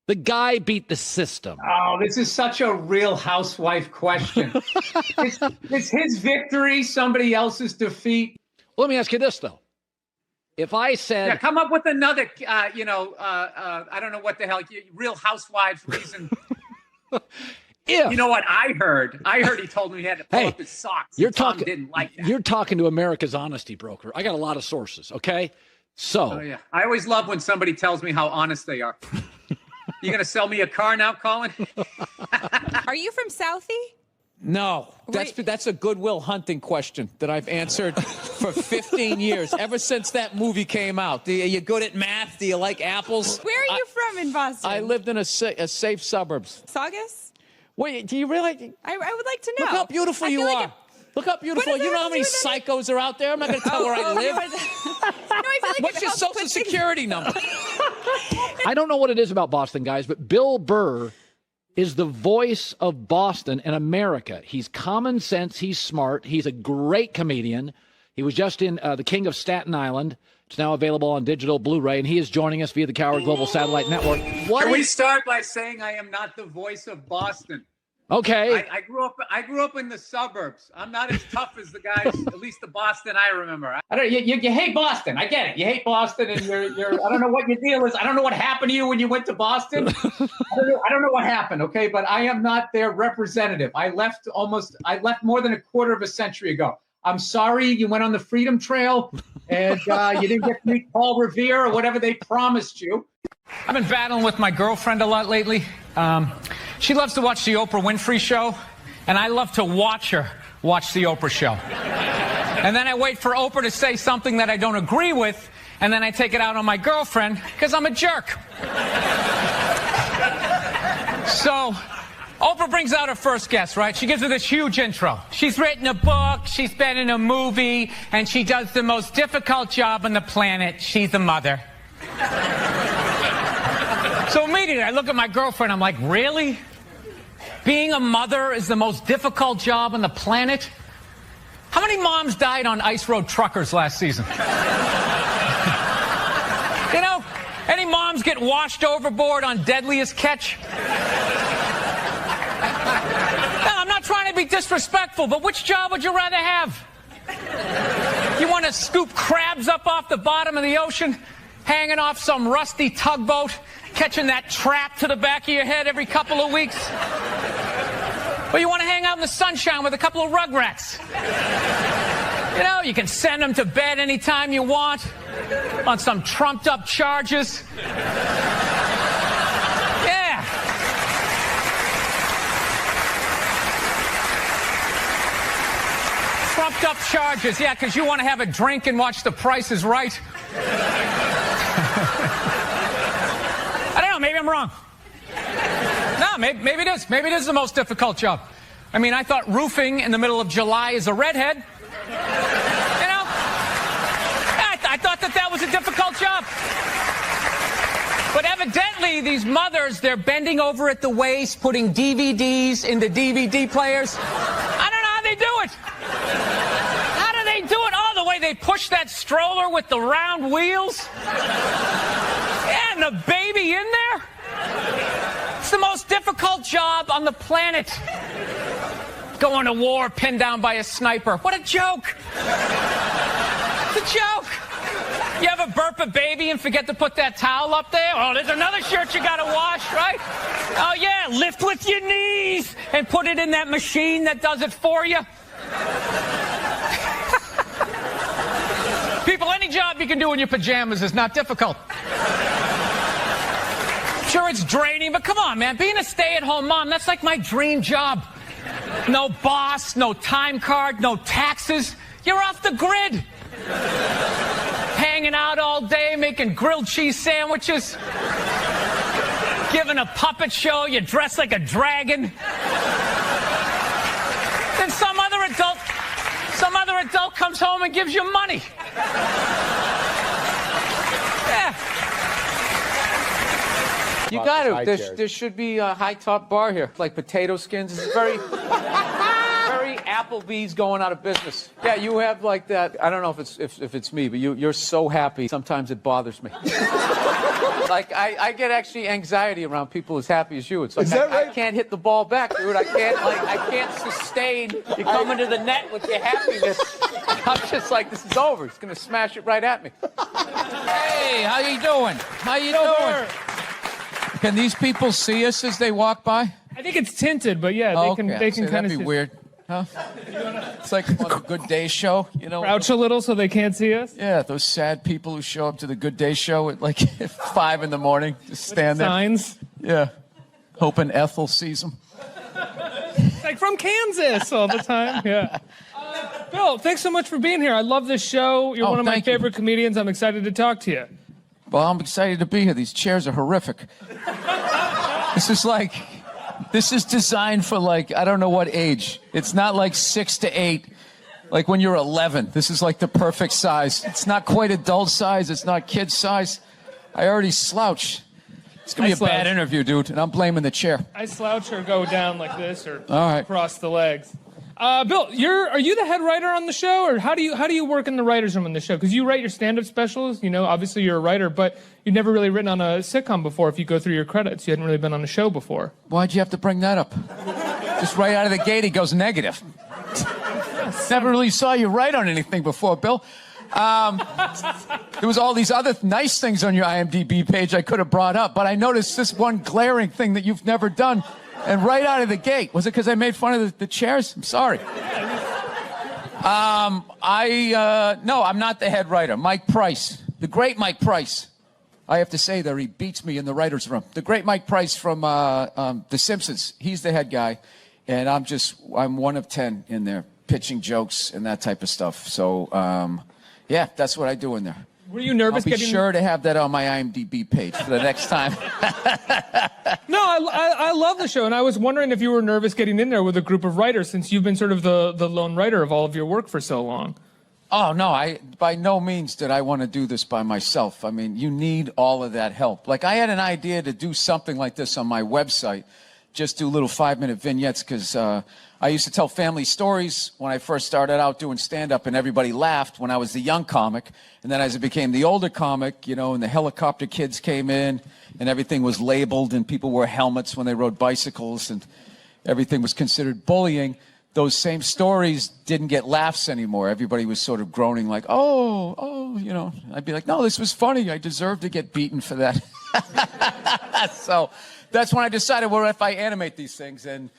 S10: The guy beat the system.
S14: Oh, this is such a Real Housewife question. Is his victory somebody else's defeat?
S10: Well, let me ask you this, though. If I said...
S14: Yeah, come up with another, I don't know what the hell, Real Housewives reason. You know what I heard? He told me he had to pull up his socks. Tom didn't like that.
S10: You're talking to America's honesty broker. I got a lot of sources, okay? So...
S14: Oh, yeah. I always love when somebody tells me how honest they are. You going to sell me a car now, Colin?
S13: Are you from Southie?
S11: No, that's a Goodwill Hunting question that I've answered for 15 years, ever since that movie came out. Are you good at math? Do you like apples?
S13: Where are you from in Boston?
S11: I lived in a safe suburbs.
S13: Saugus?
S11: Wait, do you really?
S13: I would like to know.
S11: Look how beautiful you are. Look how beautiful. You know how many psychos are out there? I'm not going to tell where I live.
S13: No, I feel like
S11: what's your social security number?
S10: I don't know what it is about Boston, guys, but Bill Burr is the voice of Boston and America. He's common sense. He's smart. He's a great comedian. He was just in The King of Staten Island. It's now available on digital Blu-ray, and he is joining us via the Cowherd Global Satellite Network.
S14: Can we start by saying I am not the voice of Boston?
S10: Okay.
S14: I grew up in the suburbs. I'm not as tough as the guys, at least the Boston I remember. You hate Boston. I get it. You hate Boston, and you're I don't know what your deal is. I don't know what happened to you when you went to Boston. I don't know what happened, okay? But I am not their representative. I left more than a quarter of a century ago. I'm sorry you went on the Freedom Trail and you didn't get to meet Paul Revere or whatever they promised you.
S1: I've been battling with my girlfriend a lot lately. She loves to watch the Oprah Winfrey Show, and I love to watch her watch the Oprah Show. And then I wait for Oprah to say something that I don't agree with, and then I take it out on my girlfriend because I'm a jerk. So Oprah brings out her first guest, right? She gives her this huge intro. She's written a book, she's been in a movie, and she does the most difficult job on the planet. She's a mother. So immediately I look at my girlfriend, I'm like, really? Being a mother is the most difficult job on the planet? How many moms died on ice road truckers last season? You know, any moms get washed overboard on Deadliest Catch? No, I'm not trying to be disrespectful, but which job would you rather have? You want to scoop crabs up off the bottom of the ocean, hanging off some rusty tugboat, catching that trap to the back of your head every couple of weeks? Or you want to hang out in the sunshine with a couple of rugrats? You know, you can send them to bed anytime you want on some trumped-up charges. Yeah. Trumped-up charges, yeah, because you want to have a drink and watch The Price is Right. I don't know, maybe I'm wrong. No, maybe it is. Maybe it is the most difficult job. I mean, I thought roofing in the middle of July as a redhead. You know, I thought that was a difficult job. But evidently, these mothers, they're bending over at the waist, putting DVDs into DVD players. I don't know how they do it. How do they do it? Oh, the way they push that stroller with the round wheels. Yeah, and the baby in there. It's the most difficult job on the planet. Going to war pinned down by a sniper. What a joke. It's a joke. You ever burp a baby and forget to put that towel up there? Oh, there's another shirt you gotta wash, right? Oh yeah, lift with your knees and put it in that machine that does it for you. People, any job you can do in your pajamas is not difficult. Sure, it's draining, but come on, man. Being a stay-at-home mom, that's like my dream job. No boss, no time card, no taxes. You're off the grid. Hanging out all day, making grilled cheese sandwiches. Giving a puppet show, you dress like a dragon. Then some other adult comes home and gives you money. Yeah. You got to. There should be a high top bar here, like potato skins. It's very Applebee's going out of business. Yeah, you have like that. I don't know if it's me, but you're so happy. Sometimes it bothers me. Like I get actually anxiety around people as happy as you. It's like I can't hit the ball back, dude. I can't sustain you coming to the net with your happiness. I'm just like, this is over. It's gonna smash it right at me.
S9: Hey, how you doing? How you doing? Can these people see us as they walk by?
S15: I think it's tinted, but yeah, they can kind of
S9: be weird, huh? It's like on the GoodDay show, you know.
S15: Crouch a little so they can't see us.
S9: Yeah, those sad people who show up to the GoodDay show at like 5 in the morning, just stand there.
S15: Signs.
S9: Yeah, hoping Ethel sees them.
S15: Like from Kansas all the time. Yeah. Bill, thanks so much for being here. I love this show. You're one of my favorite comedians. I'm excited to talk to you.
S9: Well, I'm excited to be here. These chairs are horrific. This is designed for like, I don't know what age. It's not like 6 to 8, like when you're 11. This is like the perfect size. It's not quite adult size. It's not kid size. I already slouch. It's going to be a bad interview, dude, and I'm blaming the chair.
S15: I slouch or go down like this or
S9: All right.
S15: Cross the legs. Bill, are you the head writer on the show, or how do you work in the writer's room on the show? Because you write your stand-up specials, you know, obviously you're a writer, but you've never really written on a sitcom before. If you go through your credits, you hadn't really been on a show before.
S9: Why'd you have to bring that up? Just right out of the gate, he goes negative. Never really saw you write on anything before, Bill. There was all these other nice things on your IMDb page I could have brought up, but I noticed this one glaring thing that you've never done. And right out of the gate, was it because I made fun of the chairs? I'm sorry. No, I'm not the head writer. Mike Price, the great Mike Price. I have to say that he beats me in the writer's room. The great Mike Price from The Simpsons. He's the head guy, and I'm one of 10 in there, pitching jokes and that type of stuff. So, yeah, that's what I do in there.
S15: Were you nervous
S9: I'll be sure to have that on my IMDb page for the next time.
S15: No, I love the show, and I was wondering if you were nervous getting in there with a group of writers, since you've been sort of the lone writer of all of your work for so long.
S9: Oh, no, by no means did I want to do this by myself. I mean, you need all of that help. Like, I had an idea to do something like this on my website, just do little 5-minute vignettes, because I used to tell family stories when I first started out doing stand-up, and everybody laughed when I was the young comic. And then as I became the older comic, you know, and the helicopter kids came in, and everything was labeled, and people wore helmets when they rode bicycles, and everything was considered bullying. those same stories didn't get laughs anymore. Everybody was sort of groaning like, oh, you know. I'd be like, no, this was funny. I deserve to get beaten for that. So that's when I decided, well, if I animate these things, and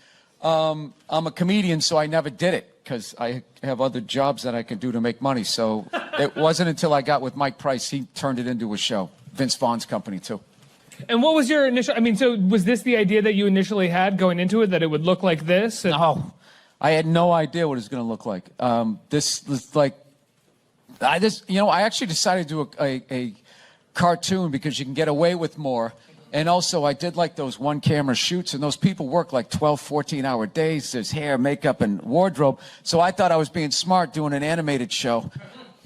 S9: I'm a comedian, so I never did it because I have other jobs that I can do to make money. So it wasn't until I got with Mike Price, he turned it into a show. Vince Vaughn's company, too. And what was your initial, I mean, so was this the idea that you initially had going into it, that it would look like this? No, I had no idea what it was going to look like. This was like, I actually decided to do a cartoon because you can get away with more. And also, I did like those one-camera shoots, and those people work like 12, 14-hour days. There's hair, makeup, and wardrobe. So I thought I was being smart doing an animated show,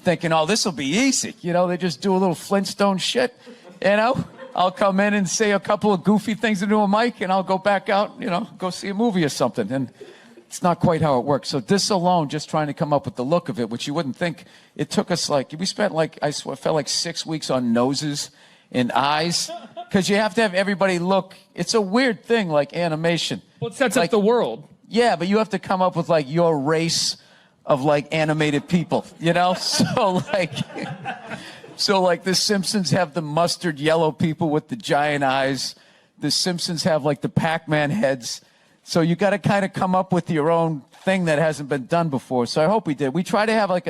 S9: thinking, oh, this will be easy. You know, they just do a little Flintstone shit, you know? I'll come in and say a couple of goofy things into a mic, and I'll go back out, you know, go see a movie or something. And it's not quite how it works. So this alone, just trying to come up with the look of it, which you wouldn't think, it took us like, we spent like, I swear, it felt like 6 weeks on noses and eyes, because you have to have everybody look. It's a weird thing, like animation. Well, it sets up the world. Yeah, but you have to come up with like your race of like animated people, you know? So like the Simpsons have the mustard yellow people with the giant eyes. The Simpsons have like the Pac-Man heads. So you got to kind of come up with your own thing that hasn't been done before. So I hope we did. We try to have like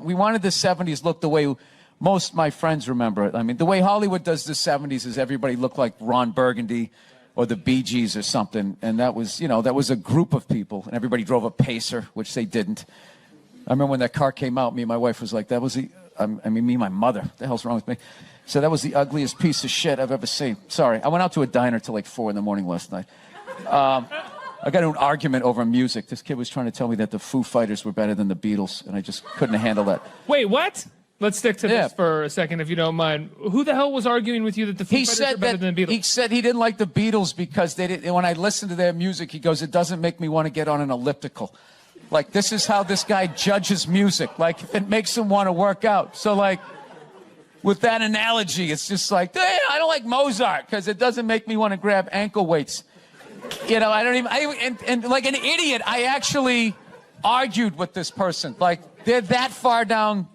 S9: we wanted the 70s look the way most of my friends remember it. I mean, the way Hollywood does the 70s is everybody looked like Ron Burgundy or the Bee Gees or something. And that was, you know, that was a group of people. And everybody drove a Pacer, which they didn't. I remember when that car came out, me and my wife was like, that was me and my mother. What the hell's wrong with me? So that was the ugliest piece of shit I've ever seen. Sorry. I went out to a diner till like 4 in the morning last night. I got into an argument over music. This kid was trying to tell me that the Foo Fighters were better than the Beatles, and I just couldn't handle that. Wait, what? Let's stick to this for a second, if you don't mind. Who the hell was arguing with you that the Foo Fighters are better than the Beatles? He said he didn't like the Beatles because they didn't. When I listened to their music, he goes, it doesn't make me want to get on an elliptical. Like, this is how this guy judges music. Like, it makes him want to work out. So, like, with that analogy, it's just like, hey, I don't like Mozart because it doesn't make me want to grab ankle weights. You know, I don't even, and like an idiot, I actually argued with this person. Like, they're that far down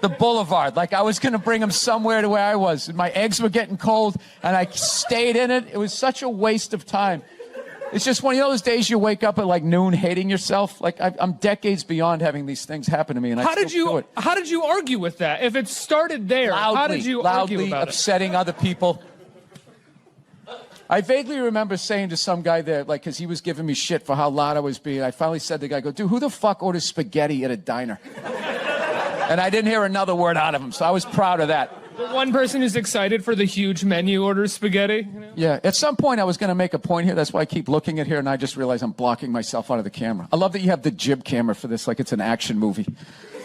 S9: the boulevard. Like, I was going to bring them somewhere to where I was. And my eggs were getting cold, and I stayed in it. It was such a waste of time. It's just one of those days you wake up at like noon hating yourself. Like, I'm decades beyond having these things happen to me, and I still do it. How did you argue with that? If it started there, how did you argue about it? Loudly upsetting other people. I vaguely remember saying to some guy there, like, because he was giving me shit for how loud I was being, I finally said to the guy, go, dude, who the fuck orders spaghetti at a diner? And I didn't hear another word out of him, so I was proud of that. The one person who's excited for the huge menu orders spaghetti? You know? Yeah, at some point I was going to make a point here. That's why I keep looking at here, and I just realized I'm blocking myself out of the camera. I love that you have the jib camera for this, like it's an action movie.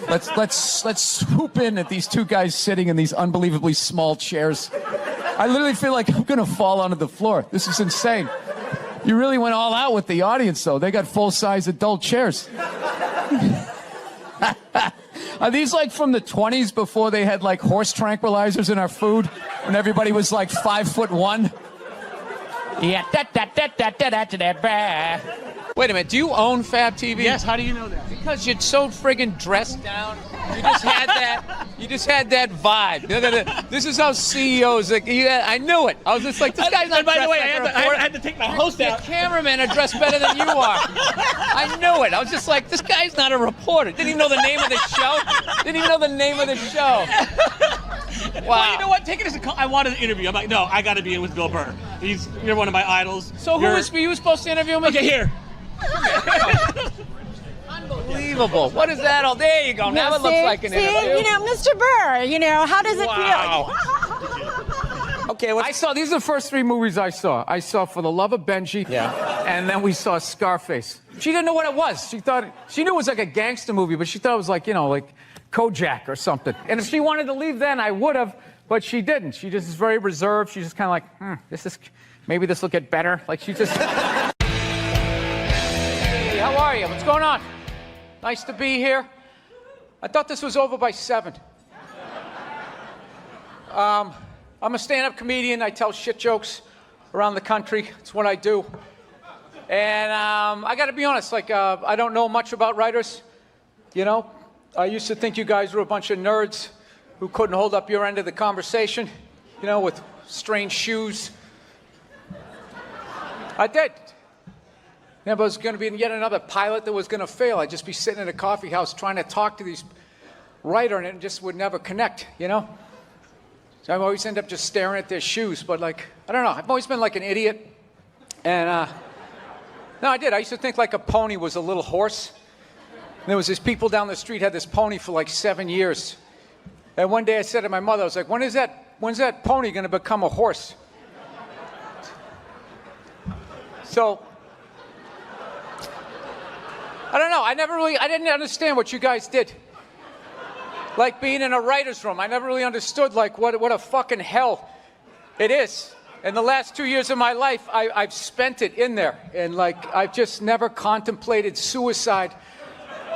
S9: Let's swoop in at these two guys sitting in these unbelievably small chairs. I literally feel like I'm going to fall onto the floor. This is insane. You really went all out with the audience, though. They got full-size adult chairs. Are these like from the 20s before they had like horse tranquilizers in our food? When everybody was like 5'1"? Yeah. Wait a minute, do you own Fab TV? Yes, how do you know that? Because you're so friggin' dressed down. You just had that vibe. This is how CEOs, like, I knew it. I was just like, this guy's not dressed like a reporter. I had to take my host out. Your cameramen are dressed better than you are. I knew it. I was just like, this guy's not a reporter. Didn't even know the name of the show. Wow.
S16: Well, you know what? Take it as a call. I wanted an interview. I'm like, no, I got to be in with Bill Burr. You're one of my idols.
S1: So who was you supposed to interview me?
S16: Okay, here.
S1: Unbelievable. What is that? Oh, there you go. Now it looks like an interview.
S17: You know, Mr. Burr, you know, how does it feel?
S1: Okay, well, these are the first 3 movies I saw. I saw For the Love of Benji. Yeah. And then we saw Scarface. She didn't know what it was. She knew it was like a gangster movie, but she thought it was like, you know, like Kojak or something. And if she wanted to leave then, I would have, but she didn't. She just is very reserved. She's just kind of like, maybe this will get better. Like, she just... Hey, how are you? What's going on? Nice to be here. I thought this was over by 7. I'm a stand-up comedian. I tell shit jokes around the country. It's what I do.
S7: And I got to be honest, like, I don't know much about writers. You know, I used to think you guys were a bunch of nerds who couldn't hold up your end of the conversation, you know, with strange shoes. I did. There was going to be yet another pilot that was going to fail. I'd just be sitting in a coffee house trying to talk to these writer, and it just would never connect, you know? So I always end up just staring at their shoes, but like, I don't know. I've always been like an idiot. And, no, I did. I used to think like a pony was a little horse. And there was these people down the street had this pony for like 7 years. And one day I said to my mother, I was like, when's that pony going to become a horse? So, I don't know. I didn't understand what you guys did. Like being in a writer's room. I never really understood like what a fucking hell it is. And the last 2 years of my life, I've spent it in there. And like, I've just never contemplated suicide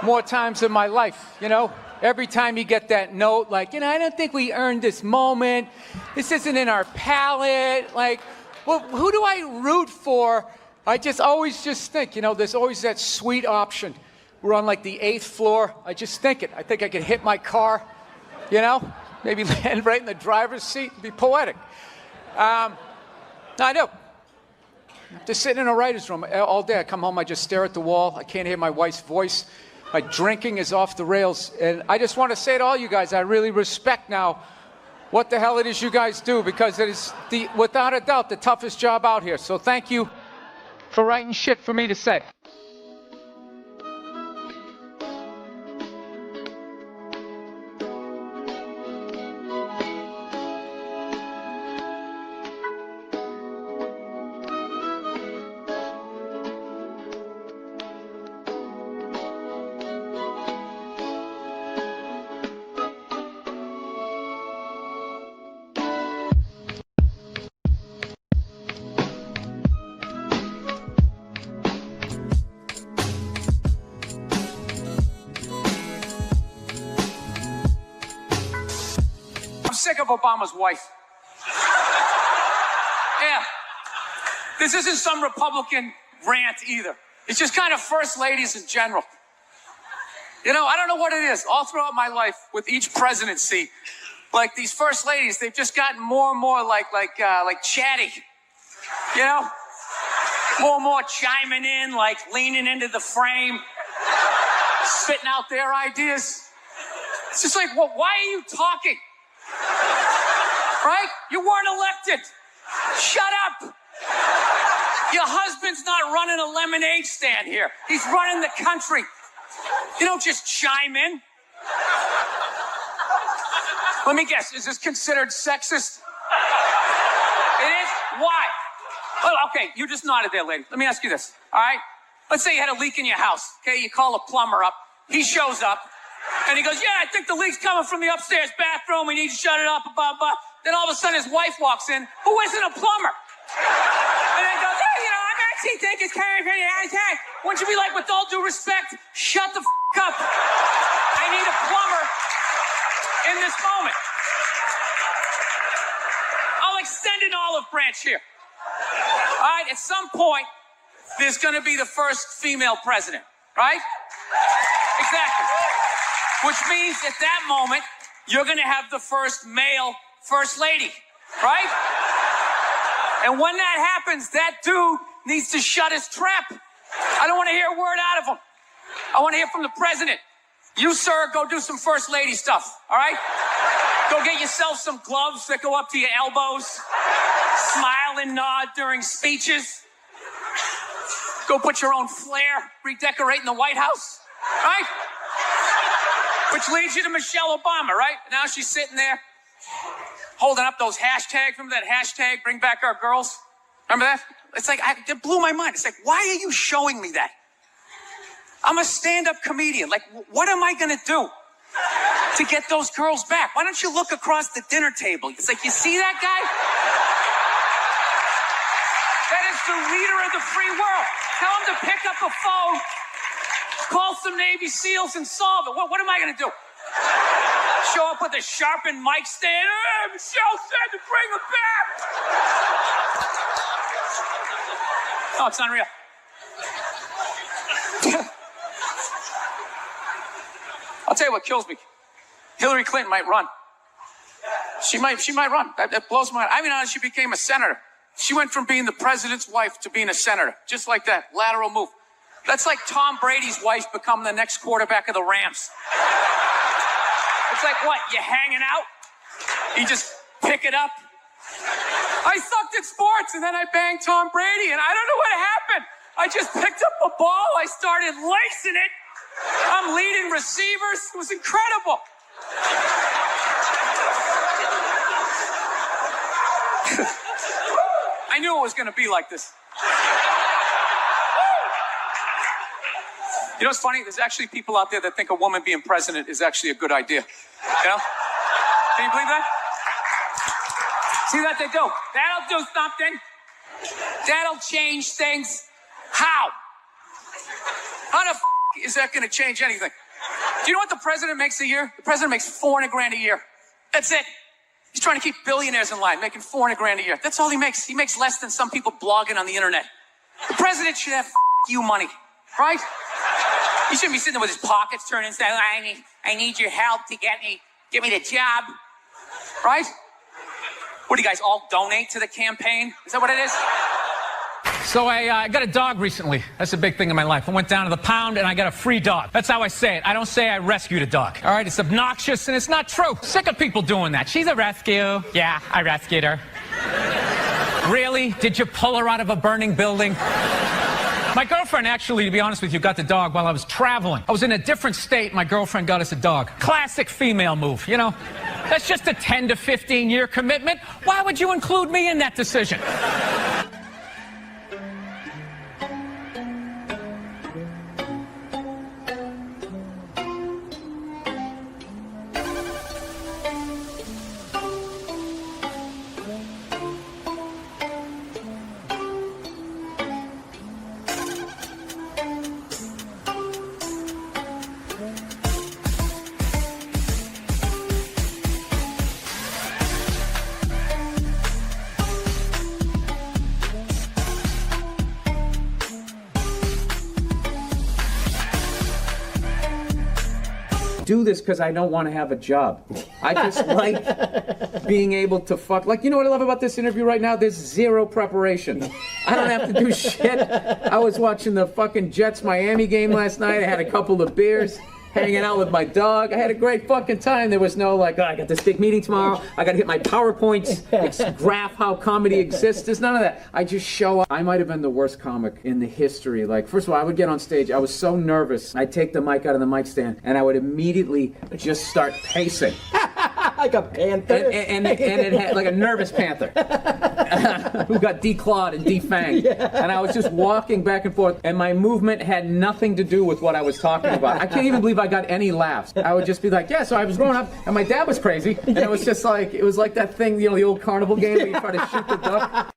S7: more times in my life, you know? Every time you get that note, like, you know, I don't think we earned this moment. This isn't in our palette. Like, well, who do I root for? I just always just think, you know, there's always that sweet option. We're on like the 8th floor. I just think it. I think I could hit my car, you know, maybe land right in the driver's seat and be poetic. No, I do. Just sitting in a writer's room all day. I come home, I just stare at the wall. I can't hear my wife's voice. My drinking is off the rails. And I just want to say to all you guys, I really respect now what the hell it is you guys do, because it is, without a doubt, the toughest job out here. So thank you for writing shit for me to say.
S1: Sick of Obama's wife. Yeah. This isn't some Republican rant either. It's just kind of first ladies in general. You know, I don't know what it is. All throughout my life, with each presidency, like these first ladies, they've just gotten more and more like chatty. You know, more and more chiming in, like leaning into the frame, spitting out their ideas. It's just like, well, why are you talking? Right? You weren't elected. Shut up. Your husband's not running a lemonade stand here. He's running the country. You don't just chime in. Let me guess, is this considered sexist? It is? Why? Well, okay, you just nodded there, lady. Let me ask you this, all right? Let's say you had a leak in your house, okay? You call a plumber up. He shows up. And he goes, yeah, I think the leak's coming from the upstairs bathroom. We need to shut it up, blah, blah. Then all of a sudden his wife walks in, who isn't a plumber. And then goes, hey, you know, I actually think it's kind of pretty high. Wouldn't you be like, with all due respect, shut the up. I need a plumber in this moment. I'll extend an olive branch here. All right, at some point, there's going to be the first female president, right? Exactly. Which means at that moment, you're going to have the first male first lady, right? And when that happens, that dude needs to shut his trap. I don't want to hear a word out of him. I want to hear from the president. You, sir, go do some first lady stuff, all right? Go get yourself some gloves that go up to your elbows. Smile and nod during speeches. Go put your own flair, redecorating the White House, right? Which leads you to Michelle Obama, right? Now she's sitting there holding up those hashtags. Remember that hashtag, bring back our girls? Remember that? It's like, it blew my mind. It's like, why are you showing me that? I'm a stand-up comedian. Like, what am I going to do to get those girls back? Why don't you look across the dinner table? It's like, you see that guy? That is the leader of the free world. Tell him to pick up the phone, call some Navy SEALs and solve it. What am I going to do? Show up with a sharpened mic stand? Michelle said to bring him back. Oh, it's unreal. I'll tell you what kills me. Hillary Clinton might run. She might run. That blows my mind. I mean, how she became a senator. She went from being the president's wife to being a senator. Just like that. Lateral move. That's like Tom Brady's wife becoming the next quarterback of the Rams. It's like, what, you hanging out? You just pick it up? I sucked at sports, and then I banged Tom Brady, and I don't know what happened. I just picked up a ball. I started lacing it. I'm leading receivers. It was incredible. I knew it was going to be like this. You know what's funny? There's actually people out there that think a woman being president is actually a good idea. You know? Can you believe that? See what they do? That'll do something. That'll change things. How? How the is that going to change anything? Do you know what the president makes a year? The president makes $400,000 a year. That's it. He's trying to keep billionaires in line, making $400,000 a year. That's all he makes. He makes less than some people blogging on the internet. The president should have you money, right? He shouldn't be sitting there with his pockets turned and saying, I need your help to give me the job, right? What do you guys all donate to the campaign? Is that what it is? So I got a dog recently. That's a big thing in my life. I went down to the pound and I got a free dog. That's how I say it. I don't say I rescued a dog. All right, it's obnoxious and it's not true. Sick of people doing that. She's a rescue. Yeah, I rescued her. Really? Did you pull her out of a burning building? My girlfriend actually, to be honest with you, got the dog while I was traveling. I was in a different state. My girlfriend got us a dog. Classic female move, you know? That's just a 10 to 15-year commitment. Why would you include me in that decision?
S18: Do this because I don't want to have a job. I just like being able to fuck. Like, you know what I love about this interview right now? There's zero preparation. I don't have to do shit. I was watching the fucking Jets-Miami game last night. I had a couple of beers, hanging out with my dog. I had a great fucking time. There was no like, oh, I got this big meeting tomorrow. I got to hit my PowerPoints, graph how comedy exists. There's none of that. I just show up. I might have been the worst comic in the history. Like, first of all, I would get on stage. I was so nervous. I'd take the mic out of the mic stand, and I would immediately just start pacing.
S19: Like a panther.
S18: And it had like a nervous panther who got declawed and defanged. Yeah. And I was just walking back and forth, and my movement had nothing to do with what I was talking about. I can't even believe I got any laughs. I would just be like, yeah, so I was growing up, and my dad was crazy, and it was just like, it was like that thing, you know, the old carnival game where you try to shoot the duck.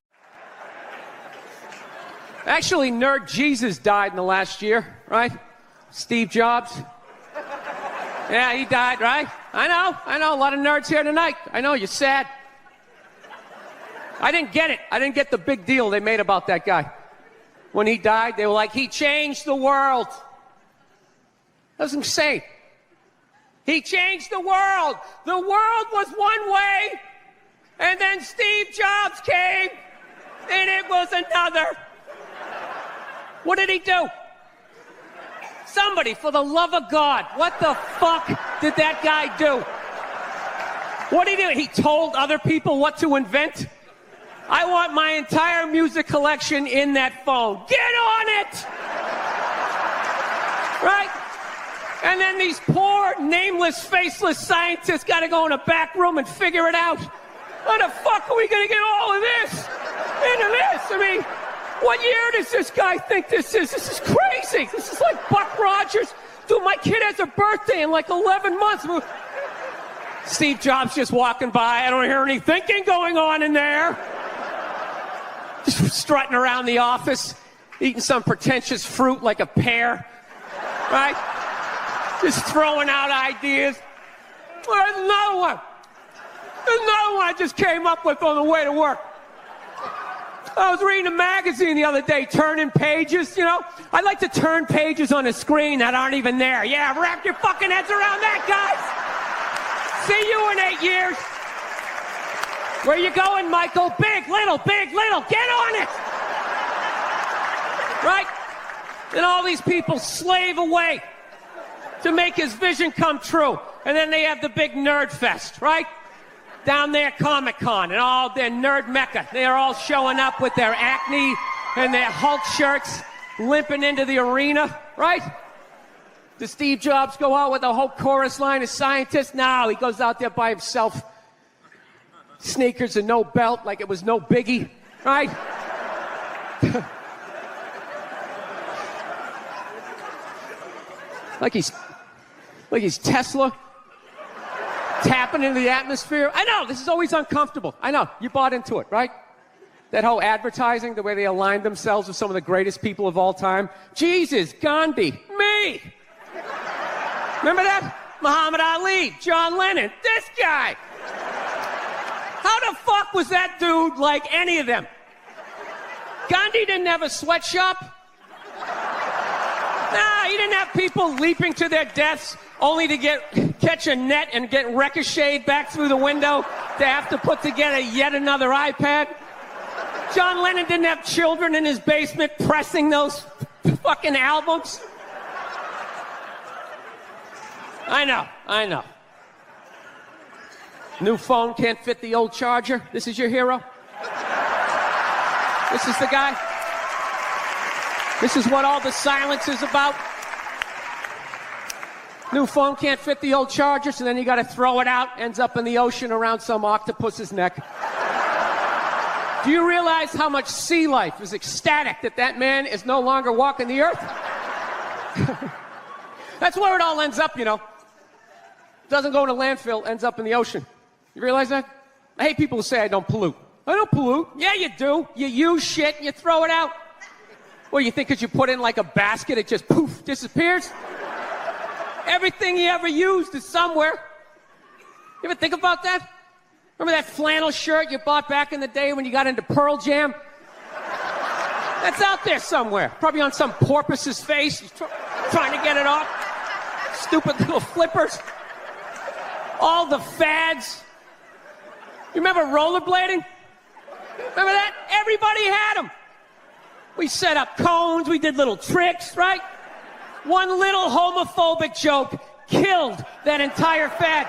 S1: Actually, Nerd Jesus died in the last year, right? Steve Jobs. Yeah, he died, right? I know, a lot of nerds here tonight. I know, you're sad. I didn't get it. I didn't get the big deal they made about that guy. When he died, they were like, he changed the world. That was insane. He changed the world. The world was one way, and then Steve Jobs came, and it was another. What did he do? Somebody, for the love of God, what the fuck did that guy do? What did he do? He told other people what to invent? I want my entire music collection in that phone. Get on it! Right? And then these poor, nameless, faceless scientists got to go in a back room and figure it out. How the fuck are we going to get all of this into this? I mean, what year does this guy think this is? This is crazy. This is like Buck Rogers. Dude, my kid has a birthday in like 11 months. Steve Jobs just walking by. I don't hear any thinking going on in there. Just strutting around the office, eating some pretentious fruit like a pear. Right? Just throwing out ideas. There's another one. There's another one I just came up with on the way to work.
S20: I was reading a magazine the other day, turning pages, you know? I like to turn pages on a screen that aren't even there. Yeah, wrap your fucking heads around that, guys. See you in 8 years. Where you going, Michael? Big, little, get on it. Right? And all these people slave away to make his vision come true. And then they have the big nerd fest, right? Down there, Comic-Con, and all their nerd mecca. They're all showing up with their Acne and their Hulk shirts, limping into the arena, right? Does Steve Jobs go out with a whole chorus line of scientists? No, he goes out there by himself. Sneakers and no belt, like it was no biggie, right? like he's Tesla. Tapping into the atmosphere. I know, this is always uncomfortable. I know, you bought into it, right? That whole advertising, the way they aligned themselves with some of the greatest people of all time. Jesus, Gandhi, me! Remember that? Muhammad Ali, John Lennon, this guy! How the fuck was that dude like any of them? Gandhi didn't have a sweatshop. Nah, he didn't have people leaping to their deaths only to catch a net and get ricocheted back through the window to have to put together yet another iPad. John Lennon didn't have children in his basement pressing those fucking albums. I know. New phone can't fit the old charger. This is your hero? This is the guy? This is what all the silence is about? New phone can't fit the old charger, so then you gotta throw it out, ends up in the ocean around some octopus's neck. Do you realize how much sea life is ecstatic that that man is no longer walking the earth? That's where it all ends up, you know. Doesn't go in a landfill, ends up in the ocean. You realize that? I hate people who say I don't pollute. I don't pollute. Yeah, you do. You use shit and you throw it out. Well, you think because you put it in like a basket, it just poof, disappears? Everything you ever used is somewhere. You ever think about that? Remember that flannel shirt you bought back in the day when you got into Pearl Jam? That's out there somewhere. Probably on some porpoise's face. He's trying to get it off. Stupid little flippers. All the fads. You remember rollerblading? Remember that? Everybody had them. We set up cones. We did little tricks, right? One little homophobic joke killed that entire fad.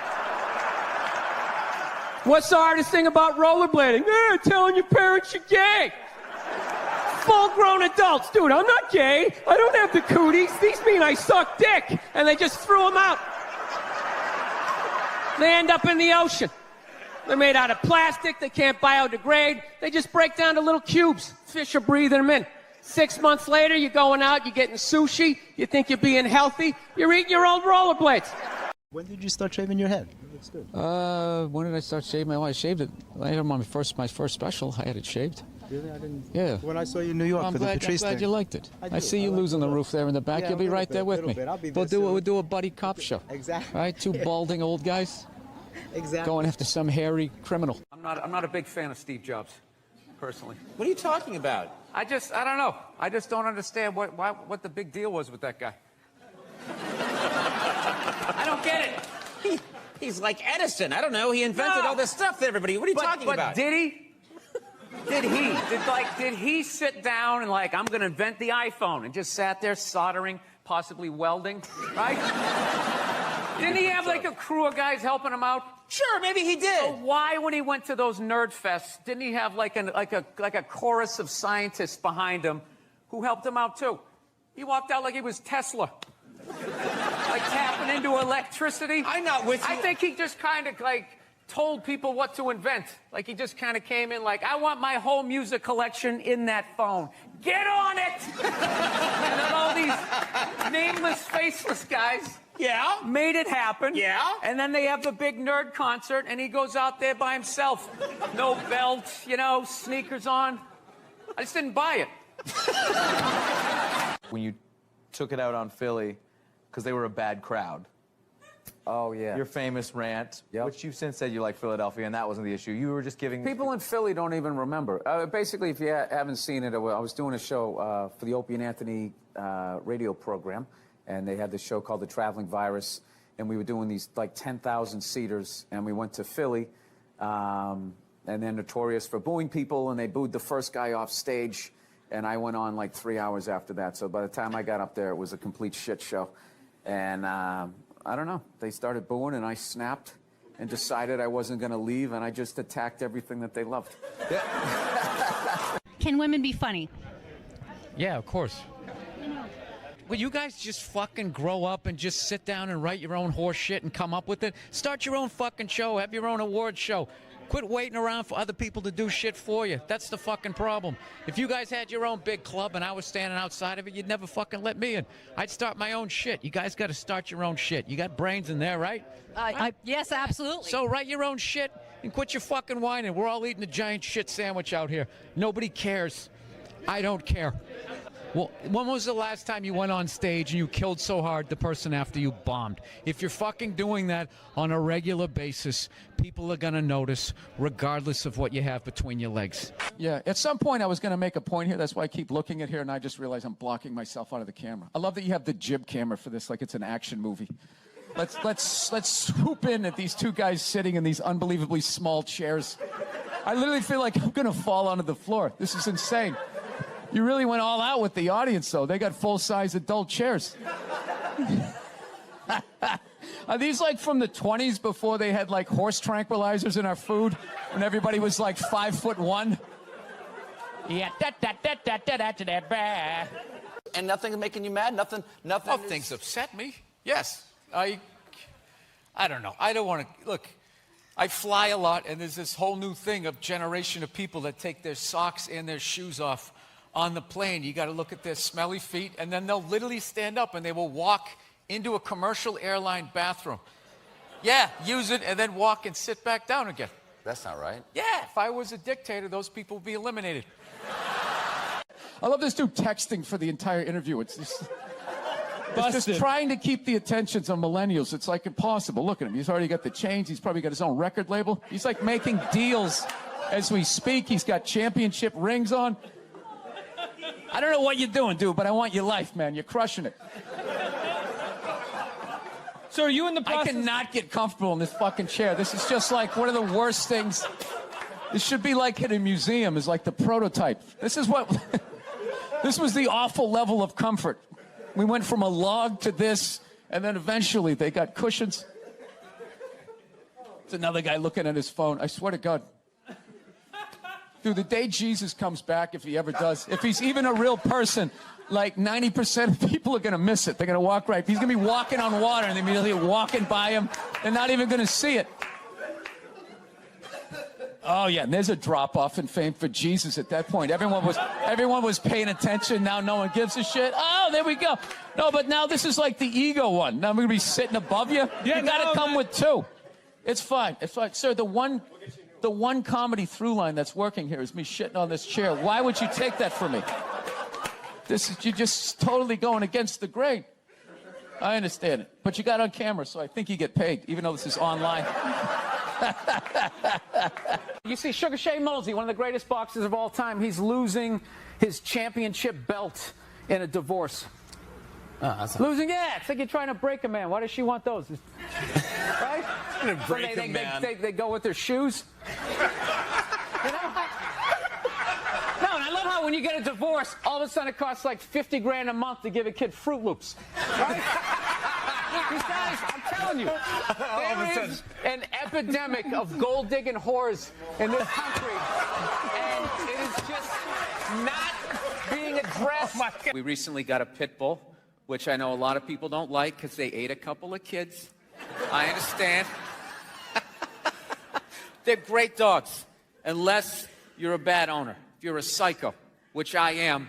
S20: What's the hardest thing about rollerblading? Telling your parents you're gay. Full-grown adults. Dude, I'm not gay. I don't have the cooties. These mean I suck dick. And they just threw them out. They end up in the ocean. They're made out of plastic. They can't biodegrade. They just break down to little cubes. Fish are breathing them in. 6 months later, you're going out, you're getting sushi, you think you're being healthy, you're eating your old rollerblades.
S21: When did you start shaving your head? It looks good.
S11: When did I start shaving? Well, I shaved it. I had my first special. I had it shaved.
S21: Really? I didn't.
S11: Yeah.
S21: When I saw you in New York for the Patrice
S11: I'm glad
S21: thing.
S11: you liked it.
S21: I
S11: see you losing the roof there in the back.
S21: Yeah,
S11: You'll be right there with me.
S21: I'll be there
S11: We'll do a buddy cop show.
S21: Exactly.
S11: Right? Two balding old guys.
S21: Exactly.
S11: Going after some hairy criminal.
S1: I'm not a big fan of Steve Jobs, personally.
S2: What are you talking about?
S1: I don't know. I just don't understand what the big deal was with that guy. I don't get it.
S2: He's like Edison. I don't know. He invented all this stuff that everybody. What are you talking about?
S1: Did he? Did he sit down and I'm going to invent the iPhone and just sat there soldering, possibly welding, right? Didn't he have a crew of guys helping him out?
S2: Sure, maybe he did.
S1: So why, when he went to those nerd fests, didn't he have like a chorus of scientists behind him who helped him out too? He walked out like he was Tesla, like tapping into electricity.
S2: I'm not with you.
S1: I think he just kind of told people what to invent. Like he just kind of came in I want my whole music collection in that phone. Get on it! And then all these nameless, faceless guys.
S2: Yeah.
S1: Made it happen.
S2: Yeah.
S1: And then they have the big nerd concert, and he goes out there by himself. No belt, sneakers on. I just didn't buy it.
S22: When you took it out on Philly, because they were a bad crowd,
S6: Oh, yeah.
S22: Your famous rant, which you've since said you like Philadelphia, and that wasn't the issue. You were just giving...
S18: People in Philly don't even remember. Basically, if you haven't seen it, I was doing a show for the Opie and Anthony radio program, and they had this show called The Traveling Virus, and we were doing these, like, 10,000 seaters, and we went to Philly, and they're notorious for booing people, and they booed the first guy off stage, and I went on, like, 3 hours after that. So by the time I got up there, it was a complete shit show. And... I don't know. They started booing, and I snapped and decided I wasn't going to leave, and I just attacked everything that they loved.
S23: Can women be funny?
S7: Yeah, of course. Will you guys just fucking grow up and just sit down and write your own horse shit and come up with it? Start your own fucking show. Have your own award show. Quit waiting around for other people to do shit for you. That's the fucking problem. If you guys had your own big club and I was standing outside of it, you'd never fucking let me in. I'd start my own shit. You guys got to start your own shit. You got brains in there, right?
S23: Yes, absolutely.
S7: So write your own shit and quit your fucking whining. We're all eating a giant shit sandwich out here. Nobody cares. I don't care. Well, when was the last time you went on stage and you killed so hard the person after you bombed? If you're fucking doing that on a regular basis, people are going to notice regardless of what you have between your legs.
S9: Yeah, at some point I was going to make a point here. That's why I keep looking at here, and I just realized I'm blocking myself out of the camera. I love that you have the jib camera for this, like it's an action movie. Let's swoop in at these two guys sitting in these unbelievably small chairs. I literally feel like I'm going to fall onto the floor. This is insane. You really went all out with the audience, though. They got full-size adult chairs. Are these like from the 20s before they had like horse tranquilizers in our food and everybody was like 5'1"? Yeah,
S24: And nothing making you mad? Nothing.
S7: Oh, things upset me. Yes. I don't know. I don't want to... Look, I fly a lot, and there's this whole new thing of generation of people that take their socks and their shoes off on the plane. You got to look at their smelly feet, and then they'll literally stand up and they will walk into a commercial airline bathroom. Yeah, use it and then walk and sit back down again.
S24: That's not right.
S7: Yeah, if I was a dictator, those people would be eliminated.
S9: I love this dude texting for the entire interview. It's just trying to keep the attentions on millennials. It's like impossible. Look at him. He's already got the chains. He's probably got his own record label. He's like making deals as we speak. He's got championship rings on. I don't know what you're doing, dude, but I want your life, man. You're crushing it.
S15: So are you in the process?
S9: I cannot get comfortable in this fucking chair. This is just like one of the worst things. This should be like in a museum, is like the prototype. This is what... This was the awful level of comfort. We went from a log to this, and then eventually they got cushions. It's another guy looking at his phone. I swear to God. Dude, the day Jesus comes back, if he ever does, if he's even a real person, like 90% of people are going to miss it. They're going to walk right. He's going to be walking on water, and they're immediately walking by him. They're not even going to see it. Oh, yeah, and there's a drop-off in fame for Jesus at that point. Everyone was paying attention. Now no one gives a shit. Oh, there we go. No, but now this is like the ego one. Now I'm going to be sitting above you.
S15: Yeah,
S9: you got to come with two. It's fine. It's fine. Sir, the one comedy through line that's working here is me shitting on this chair. Why would you take that from me? You're just totally going against the grain. I understand it. But you got on camera, so I think you get paid, even though this is online.
S18: You see, Sugar Shea Mosley, one of the greatest boxers of all time, he's losing his championship belt in a divorce. Losing, yeah. It's like you're trying to break a man. Why does she want those? Right?
S22: Break a man.
S18: They go with their shoes. You know? No, and I love how when you get a divorce, all of a sudden it costs like 50 grand a month to give a kid Fruit Loops. Right? These guys, I'm telling you, there is an epidemic of gold-digging whores in this country, and it is just not being addressed. We recently got a pit bull, which I know a lot of people don't like because they ate a couple of kids. I understand. They're great dogs, unless you're a bad owner. If you're a psycho, which I am,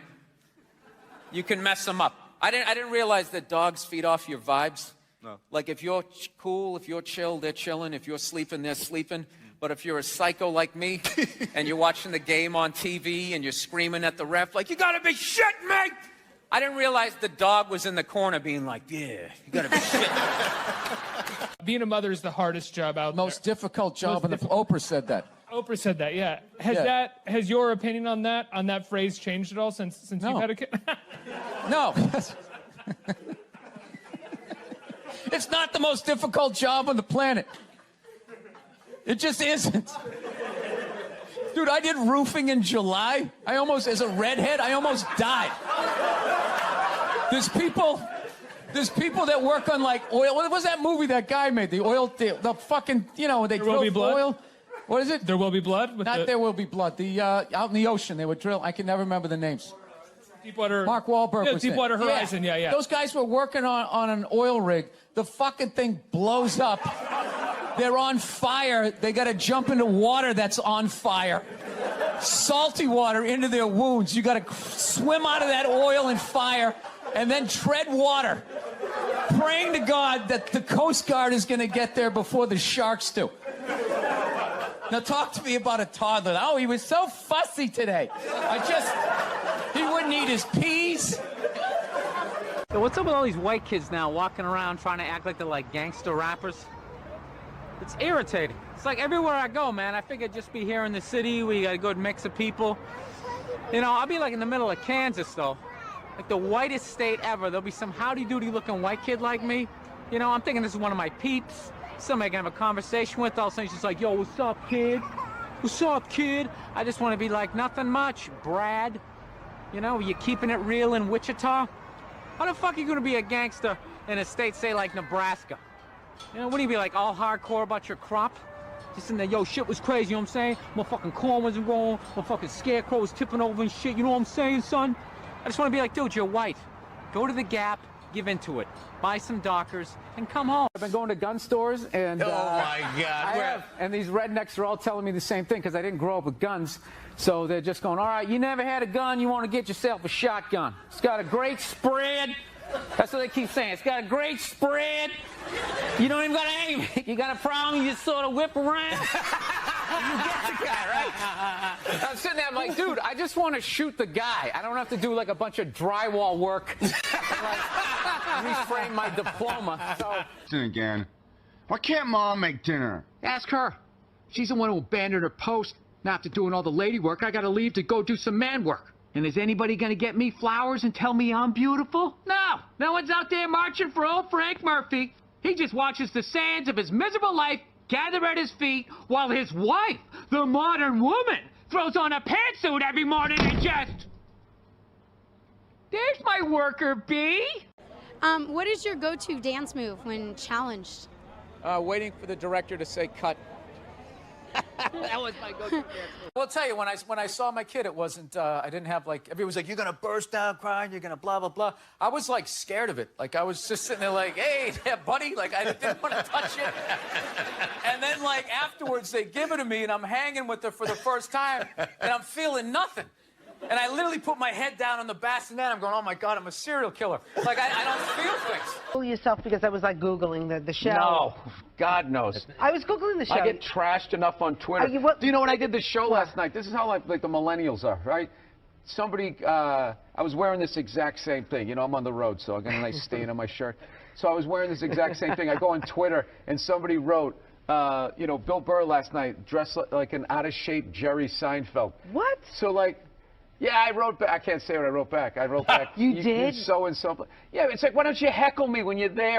S18: you can mess them up. I didn't realize that dogs feed off your vibes. No. Like if you're cool, if you're chill, they're chilling. If you're sleeping, they're sleeping. But if you're a psycho like me and you're watching the game on TV and you're screaming at the ref like, you gotta be shitting me!
S1: I didn't realize the dog was in the corner being like, yeah, you gotta be shit.
S15: Being a mother is the hardest job out there.
S9: Most difficult job in the... Oprah said that.
S15: Oprah said that, yeah. Has your opinion on that phrase changed at all since you've had a kid?
S9: No. It's not the most difficult job on the planet. It just isn't. Dude, I did roofing in July. As a redhead, I almost died. There's people that work on like oil. What was that movie that guy made? The fucking, they drill oil. What is it?
S15: There Will Be Blood?
S9: There Will Be Blood. Out in the ocean, they would drill. I can never remember the names. Mark Wahlberg was
S15: Deepwater Horizon, yeah.
S9: Those guys were working on an oil rig. The fucking thing blows up. They're on fire. They got to jump into water that's on fire. Salty water into their wounds. You got to swim out of that oil and fire and then tread water, praying to God that the Coast Guard is going to get there before the sharks do. Now talk to me about a toddler. Oh, he was so fussy today. He wouldn't eat his peas.
S18: So what's up with all these white kids now walking around trying to act like they're like gangster rappers? It's irritating. It's like everywhere I go, man, I figure I'd just be here in the city where you got a good mix of people. I'll be like in the middle of Kansas, though. Like the whitest state ever. There'll be some howdy-doody looking white kid like me. I'm thinking this is one of my peeps. Somebody I can have a conversation with. All of a sudden, she's just like, yo, what's up, kid? What's up, kid? I just want to be like, nothing much, Brad. You keeping it real in Wichita? How the fuck are you going to be a gangster in a state, say, like Nebraska? What do you be like, all hardcore about your crop? Just in there, yo, shit was crazy, you know what I'm saying? My fucking corn wasn't wrong. My fucking scarecrow was tipping over and shit, you know what I'm saying, son? I just want to be like, dude, you're white. Go to the Gap, give into it. Buy some Dockers, and come home. I've been going to gun stores, and...
S1: Oh, my God.
S18: And these rednecks are all telling me the same thing, because I didn't grow up with guns. So they're just going, all right, you never had a gun, you want to get yourself a shotgun. It's got a great spread. That's what they keep saying. It's got a great spread. You don't even got to aim it. You got a problem, you just sort of whip around. You get the guy, right? I'm sitting there, I'm like, dude, I just want to shoot the guy. I don't have to do like a bunch of drywall work. Reframe my diploma.
S3: Listen again. Why can't Mom make dinner?
S7: Ask her. She's the one who abandoned her post. Now after doing all the lady work, I gotta leave to go do some man work. And is anybody gonna get me flowers and tell me I'm beautiful? No. No one's out there marching for old Frank Murphy. He just watches the sands of his miserable life gather at his feet while his wife, the modern woman, throws on a pantsuit every morning and just... There's my worker bee.
S4: What is your go-to dance move when challenged?
S9: Waiting for the director to say cut.
S18: That was my go-to dance.
S1: Well, I'll tell you, when I saw my kid, it wasn't, I didn't have like, everyone was like, you're going to burst down crying, you're going to blah, blah, blah. I was like scared of it. Like I was just sitting there like, hey, yeah, buddy, like I didn't want to touch it. And then like afterwards, they give it to me and I'm hanging with her for the first time and I'm feeling nothing. And I literally put my head down on the bassinet. I'm going, oh my God, I'm a serial killer. Like I don't feel things.
S5: Fool yourself because I was like Googling the show.
S18: No, God knows.
S5: I was Googling the show.
S18: I get trashed enough on Twitter. Do you know when I did the show last night? This is how like the millennials are, right? Somebody, I was wearing this exact same thing. I'm on the road, so I got a nice stain on my shirt. So I was wearing this exact same thing. I go on Twitter, and somebody wrote, Bill Burr last night dressed like an out-of-shape Jerry Seinfeld.
S5: What?
S18: So like... Yeah, I wrote back. I can't say what I wrote back. I wrote back.
S5: You did?
S18: So and so. Yeah, it's like, why don't you heckle me when you're there?